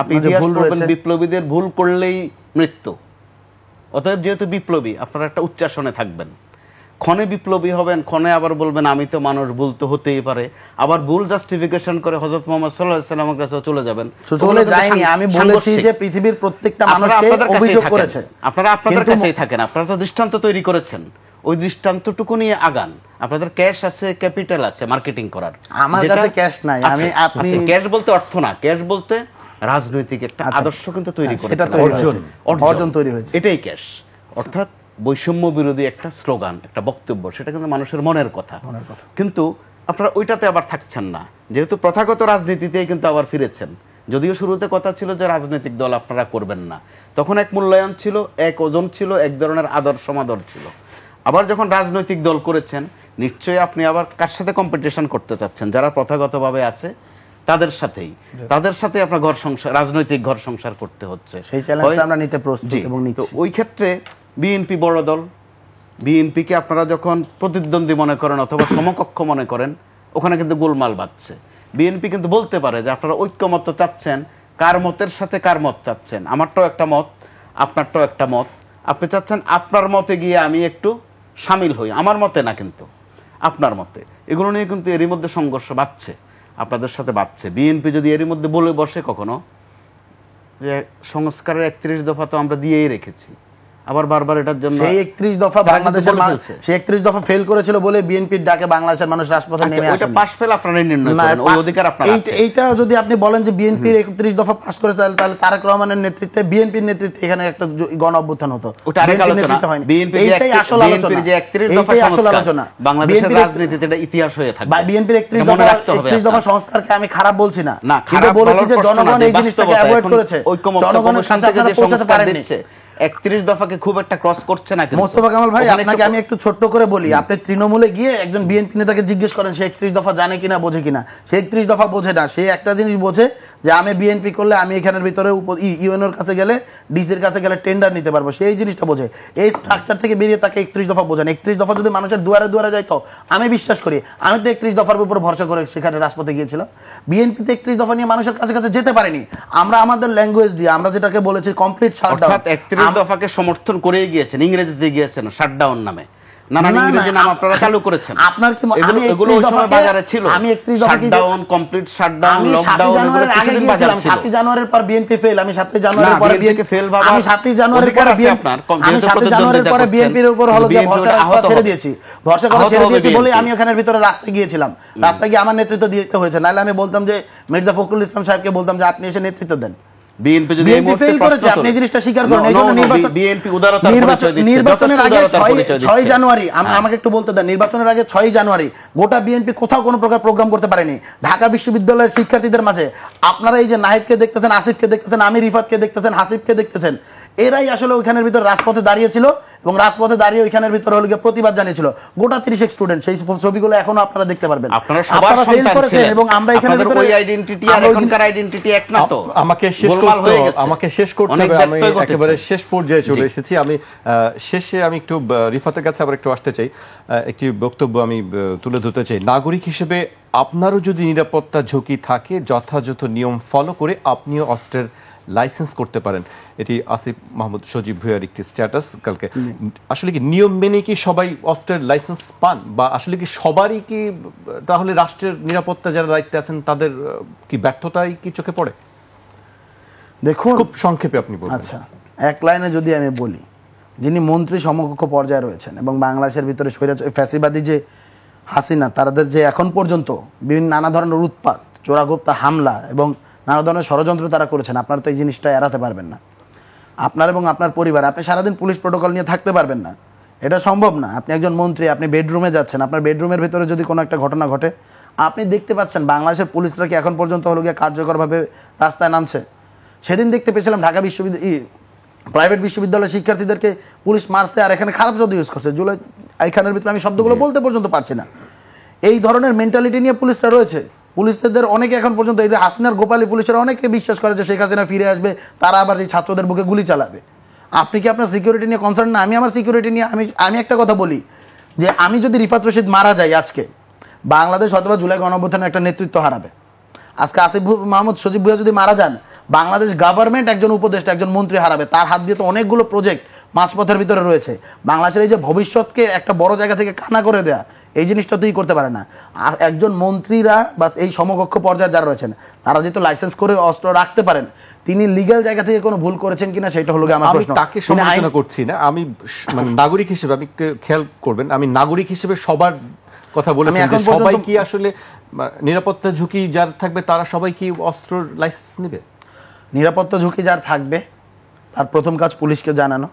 ভুল রয়েছে। বিপ্লবীদের ভুল করলেই মৃত্যু। অতএব যেহেতু বিপ্লবী, আপনারা একটা উচ্চাসনে থাকবেন। ক্ষণে বিপ্লবী হবেন, ক্ষণে আবার বলবেন আমি তো মানুষ, ভুল তো হতেই পারে, আবার ভুল জাস্টিফিকেশন করে হযরত মুহাম্মদ সাল্লাল্লাহু আলাইহি ওয়াসাল্লামের কাছে চলে যাবেন। চলে যায়নি, আমি বলেছি যে পৃথিবীর প্রত্যেকটা মানুষকে অভিযোগ করেছে। আপনারা আপনাদের কাছেই থাকেন, আপনারা তো দৃষ্টান্ত তৈরি করেছেন। ওই দৃষ্টান্তটুকু নিয়ে আগান। আপনাদের ক্যাশ আছে, ক্যাপিটাল আছে মার্কেটিং করার। আমার কাছে ক্যাশ নাই। আপনি ক্যাশ বলতে অর্থ না, ক্যাশ বলতে রাজনৈতিক একটা আদর্শ কিন্তু তৈরি করে, অর্জন তৈরি হয়েছে, এটাই ক্যাশ। অর্থাৎ বৈষম্য বিরোধী একটা স্লোগান, একটা বক্তব্য, সেটা কিন্তু মানুষের মনের কথা। কিন্তু আপনারা ওইটাতে আবার থাকছেন না, যেহেতু প্রথাগত রাজনীতিতেই কিন্তু আবার ফিরেছেন। যদিও শুরুতে কথা ছিল যে রাজনৈতিক দল আপনারা করবেন না, তখন এক মূল্যায়ন ছিল, এক ওজন ছিল, এক ধরনের আদর সমাদর ছিল। আবার যখন রাজনৈতিক দল করেছেন, নিশ্চয়ই আপনি আবার কার সাথে কম্পিটিশন করতে চাচ্ছেন? যারা প্রথাগতভাবে আছে তাদের সাথেই, তাদের সাথে আপনার ঘর সংসার, রাজনৈতিক ঘর সংসার করতে হচ্ছে। সেই চ্যালেঞ্জটা আমরা নিতে প্রস্তুত এবং নিচ্ছি। ওই ক্ষেত্রে বিএনপি বড় দল, বিএনপিকে আপনারা যখন প্রতিদ্বন্দ্বী মনে করেন অথবা সমকক্ষ মনে করেন, ওখানে কিন্তু গোলমাল বাজছে। বিএনপি কিন্তু বলতে পারে যে আপনারা ঐক্যমত্য চাচ্ছেন, কার মতের সাথে কার মত চাচ্ছেন? আমারটাও একটা মত, আপনারটাও একটা মত। আপনি চাচ্ছেন আপনার মতে গিয়ে আমি একটু সামিল হই, আমার মতে না কিন্তু আপনার মতে। এগুলো নিয়ে কিন্তু এরই মধ্যে সংঘর্ষ বাড়ছে, আপনাদের সাথে বাড়ছে। বিএনপি যদি এরই মধ্যে বলে বসে কখনো যে সংস্কারের 31 দফা তো আমরা দিয়েই রেখেছি, আবার বারবার এটার জন্য সেই 31 দফা বাংলাদেশের সেই 31 দফা ফেল করেছিল বলে বিএনপির ডাকে বাংলাদেশের মানুষ রাজপথে নেমে আসে। ওটা পাস ফেল আপনারা নির্ণয় করেন, ওই অধিকার আপনার আছে। এইটা যদি আপনি বলেন যে বিএনপির 31 দফা পাস করেছে, তাহলে তারেক রহমানের নেতৃত্বে, বিএনপির নেতৃত্বে এখানে একটা গণ অভ্যুত্থান হতো। ওটা আরেক আলোচনা। এইটাই আসল আলোচনা, যে 31 দফা আসল আলোচনা। বাংলাদেশের রাজনীতিতে এটা ইতিহাস হয়ে থাকবে। বিএনপির 31 দফা সংস্কারকে আমি খারাপ বলছি না, কিন্তু বলেছি যে জনগণ এই জিনিসটাকে অ্যাভয়েড করেছে, জনগণের কাছে আপনারা পৌঁছাতে পারেননি। 31 দফাকে খুব একটা ক্রস করছে না। মোস্তফা কামাল ভাই, আপনাকে আমি একটু ছোট্ট করে বলি, আপনি তৃণমূলে গিয়ে একজন বিএনপি নেতাকে জিজ্ঞেস করেন সে 31 দফা জানে কিনা, বোঝে কিনা। সে 31 দফা বোঝে না, সে একটা জিনিস বোঝে যে আমি বিএনপি করলে আমি এখানের ভিতরে ইউএনওর কাছে গেলে, ডিসির কাছে গেলে টেন্ডার নিতে পারবো, সেই জিনিসটা বোঝে। এই স্ট্রাকচার থেকে বেরিয়ে তাকে 31 দফা বোঝেন। 31 দফা যদি মানুষের দুয়ারে দুয়ারে যাইতো, আমি বিশ্বাস করি, আমি তো 31 দফার উপর ভরসা করে সেখানে রাজপথে গিয়েছিলাম। বিএনপি তো 31 দফা নিয়ে মানুষের কাছে কাছে যেতে পারেনি। আমরা আমাদের ল্যাঙ্গুয়েজ দিয়ে, আমরা যেটাকে বলেছি কমপ্লিট শাটডাউন, 31 দফাকে সমর্থন করেই গিয়েছেন, ইংরেজিতে গিয়েছেন শাটডাউন নামে, নানান ইংরেজি নাম আপনারা চালু করেছেন। আপনার কি এগুলো ওই সময় বাজারে ছিল? আমি 31 দফা শাটডাউন, কমপ্লিট শাটডাউন, লকডাউন, এগুলো কিছুদিন বাজারে ছিল। 7 জানুয়ারির পর বিএনপি ফেল, আমি 7 জানুয়ারির পরে বিএনপি ফেল বাবা, আমি 7 জানুয়ারির পরে আমি 7 জানুয়ারির পরে বিএনপির উপর হলো যে ভরসা ছেড়ে দিয়েছি, ভরসা করে ছেড়ে দিয়েছি বলে আমি ওখানের ভিতরে রাস্তায় গিয়েছিলাম। রাস্তায় গিয়ে আমার নেতৃত্ব দিতে হয়েছে, নাহলে আমি বলতাম যে মির্জা ফখরুল ইসলাম সাহেবকে বলতাম যে আপনি এসে নেতৃত্ব দেন। বিএনপি যদি এই মুহূর্তে ফেল করেছে, আপনি এই জিনিসটা স্বীকার করেন। এইজন্য বিএনপি উদারতার পরিচয় দিচ্ছে। নির্বাচনের আগে 6 জানুয়ারি, আমাকে একটু বলতে দেন, নির্বাচনের আগে 6 জানুয়ারি গোটা বিএনপি কোথাও কোনো প্রকার প্রোগ্রাম করতে পারেনি। ঢাকা বিশ্ববিদ্যালয়ের শিক্ষার্থীদের মাঝে আপনারা এই যে নাহিদকে দেখতেছেন, আসিফকে দেখতেছেন, আমি রিফাতকে দেখতেছেন, হাসিবকে দেখতেছেন, এরাই আসলে ওইখানের ভিতর রাজপথে দাঁড়িয়েছিল এবং রাজপথে দাঁড়িয়ে ওইখানের ভিতরে হলো গিয়ে প্রতিবাদ জানিয়েছিল। গোটা 30 স্টুডেন্ট, সেই ছবিগুলো এখনো আপনারা দেখতে পারবেন। আপনারা সবার ফেল করেছেন এবং আমরা এখানে ভিতরে ওই আইডেন্টিটি আর এখনকার আইডেন্টিটি এক না। তো আমাকে শেষ করতে হবে, আমি একেবারে শেষ পর্যায়ে চলে এসেছি। আমি শেষে আমি একটু রিফাতের কাছে আবার একটু আসতে চাই, একটি বক্তব্য আমি তুলে ধরতে চাই। নাগরিক হিসেবে আপনারও যদি নিরাপত্তা ঝুঁকি থাকে, যথাযথ নিয়ম ফলো করে আপনিও অস্ত্রের লাইসেন্স করতে পারেন। এটি আসিফ মাহমুদ সজীব ভুঁইয়ার একটি স্ট্যাটাস কালকে। আসলে কি নিয়ম মেনে কি সবাই অস্ত্রের লাইসেন্স পান, বা আসলে কি সবারই কি তাহলে রাষ্ট্রের নিরাপত্তা যারা দায়িত্বে আছেন তাদের কি ব্যর্থতাই কি চোখে পড়ে? দেখুন, খুব সংক্ষেপে আপনি বলুন। আচ্ছা, এক লাইনে যদি আমি বলি, যিনি মন্ত্রী সমকক্ষ পর্যায়ে রয়েছেন এবং বাংলাদেশের ভিতরে ফ্যাসিবাদী যে হাসিনা, তাদের যে এখন পর্যন্ত বিভিন্ন নানা ধরনের উৎপাত, চোরাগোপ্তা হামলা এবং নানা ধরনের ষড়যন্ত্র তারা করেছেন, আপনারা তো এই জিনিসটা এড়াতে পারবেন না। আপনার এবং আপনার পরিবার, আপনি সারাদিন পুলিশ প্রোটোকল নিয়ে থাকতে পারবেন না, এটা সম্ভব না। আপনি একজন মন্ত্রী, আপনি বেডরুমে যাচ্ছেন, আপনার বেডরুমের ভিতরে যদি কোনো একটা ঘটনা ঘটে, আপনি দেখতে পাচ্ছেন বাংলাদেশের পুলিশরা কি এখন পর্যন্ত হলো গিয়ে কার্যকরভাবে রাস্তায় নামছে? সেদিন দেখতে পেয়েছিলাম ঢাকা প্রাইভেট বিশ্ববিদ্যালয়ের শিক্ষার্থীদেরকে পুলিশ মারছে, আর এখানে খারাপ শব্দ ইউজ করছে। জুলাই এইখানের ভিতরে আমি শব্দগুলো বলতে পর্যন্ত পারছি না। এই ধরনের মেন্টালিটি নিয়ে পুলিশরা রয়েছে। পুলিশদের অনেকে এখন পর্যন্ত, এই হাসিনার গোপালী পুলিশের অনেকে বিশ্বাস করে যে শেখ হাসিনা ফিরে আসবে, তারা আবার এই ছাত্রদের বুকে গুলি চালাবে। আপনি কি আপনার সিকিউরিটি নিয়ে কনসার্ন না? আমি আমার সিকিউরিটি নিয়ে আমি একটা কথা বলি, যে আমি যদি রিফাত রশিদ মারা যাই আজকে, বাংলাদেশ অথবা জুলাই গণঅভ্যুত্থানের একটা নেতৃত্ব হারাবে। আজকে আসিফ মাহমুদ সজীব ভুঁইয়া যদি মারা যান, বাংলাদেশ গভর্নমেন্ট একজন উপদেষ্টা, একজন মন্ত্রী হারাবে। তার হাত দিয়ে তো অনেকগুলো প্রজেক্ট মাঝপথের ভিতরে রয়েছে। বাংলাদেশের এই যে ভবিষ্যৎকে একটা বড় জায়গা থেকে কানা করে দেয়া, এই জিনিসটা তুই করতে পারে না। আর একজন মন্ত্রীরা বা এই সমকক্ষ পর্যায়ে যারা রয়েছেন, তারা যেহেতু লাইসেন্স করে অস্ত্র রাখতে পারেন, তিনি লিগ্যাল জায়গা থেকে কোনো ভুল করেছেন কিনা সেটা হলো গিয়ে আমার আমি প্রশ্ন। তাকে সমালোচনা করছি না, আমি মানে নাগরিক হিসেবে, আপনি একটু খেয়াল করবেন, আমি নাগরিক হিসেবে সবার কথা বলেছি যে সবাই কি আসলে নিরাপত্তা ঝুঁকি যার থাকবে তারা সবাই কি অস্ত্র লাইসেন্স নেবে? নিরাপত্তা ঝুঁকি যার থাকবে তার প্রথম কাজ পুলিশকে জানানো,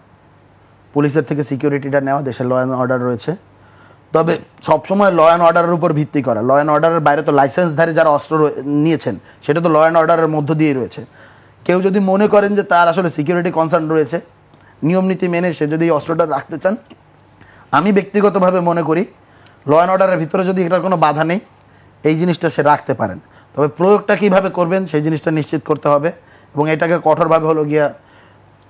পুলিশের থেকে সিকিউরিটিটা নেওয়া, দেশের ল অ্যান্ড অর্ডার রয়েছে। তবে সবসময় ল অ্যান্ড অর্ডারের উপর ভিত্তি করা, ল অ্যান্ড অর্ডারের বাইরে তো লাইসেন্সধারী যারা অস্ত্র নিয়েছেন সেটা তো ল অ্যান্ড অর্ডারের মধ্য দিয়েই রয়েছে। কেউ যদি মনে করেন যে তার আসলে সিকিউরিটি কনসার্ন রয়েছে, নিয়ম নীতি মেনে সে যদি এই অস্ত্রটা রাখতে চান, আমি ব্যক্তিগতভাবে মনে করি ল অ্যান্ড অর্ডারের ভিতরে যদি এটার কোনো বাধা নেই, এই জিনিসটা সে রাখতে পারেন। তবে প্রয়োগটা কীভাবে করবেন সেই জিনিসটা নিশ্চিত করতে হবে এবং এটাকে কঠোরভাবে হলো গিয়া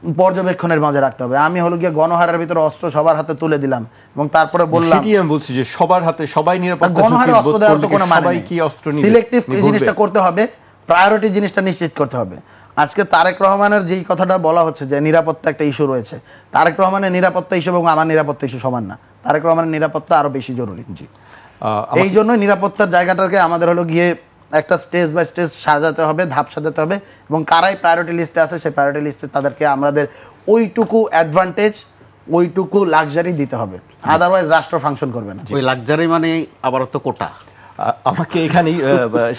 পর্যবেক্ষণের মাঝে রাখতে হবে। আমি হলো গিয়ে গণহারের ভিতরে অস্ত্র সবার হাতে তুলে দিলাম এবং তারপরে বললাম, সেটাই আমি বলছি যে সবার হাতে সবাই নিরাপত্তা গণহারে অস্ত্র দেওয়ার তো কোনো মানে সবাই নেই। কি অস্ত্র নিবে? সিলেক্টিভ জিনিসটা করতে হবে, প্রায়োরিটি জিনিসটা নিশ্চিত করতে হবে। আজকে তারেক রহমানের যেই কথাটা বলা হচ্ছে যে নিরাপত্তা একটা ইস্যু রয়েছে, তারেক রহমানের নিরাপত্তা ইস্যু এবং আমার নিরাপত্তা ইস্যু সমান না। তারেক রহমানের নিরাপত্তা আরো বেশি জরুরি। জি, এই জন্য নিরাপত্তার জায়গাটাকে আমাদের হলো গিয়ে একটা স্টেজ বাই স্টেজ সাজাতে হবে, ধাপ সাজাতে হবে এবং কারাই প্রায়োরিটি লিস্টে আছে সেই প্রায়োরিটি লিস্টে তাদেরকে আমাদের ওইটুকু অ্যাডভান্টেজ, ওইটুকু লাক্সারি দিতে হবে, আদারওয়াইজ রাষ্ট্র ফাংশন করবে না। ওই লাক্সারি মানে আবারও তো কোটা। আমাকে এখানেই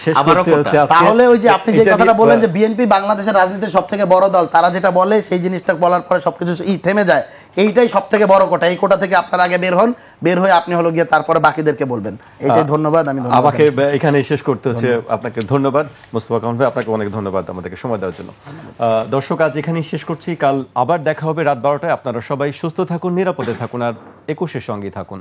শেষ আবারও করতে হচ্ছে আজকে। তাহলে ওই যে আপনি যে এটা কথাটা নিয়ে- বলেন যে বিএনপি বাংলাদেশের রাজনীতির সব থেকে বড় দল, তারা যেটা বলে সেই জিনিসটা বলার পরে সবকিছু থেমে যায়, এইটাই সব থেকে বড় কোটা। এই কোটা থেকে আপনার আগে বের হন, বের হয়ে আপনি হলো গিয়ে তারপরে বাকিদেরকে বলবেন। এটাই ধন্যবাদ। আমি ধন্যবাদ আমাকে জানাচ্ছি। এখানে শেষ করতে হচ্ছে। আপনাকে ধন্যবাদ মোস্তফা কামাল ভাই, আপনাকে অনেক ধন্যবাদ আমাদেরকে সময় দেওয়ার জন্য। দর্শক, আজ এখানেই শেষ করছি। কাল আবার দেখা হবে রাত 12টায়। আপনারা সবাই সুস্থ থাকুন, নিরাপদে থাকুন আর 21-এর সঙ্গেই থাকুন।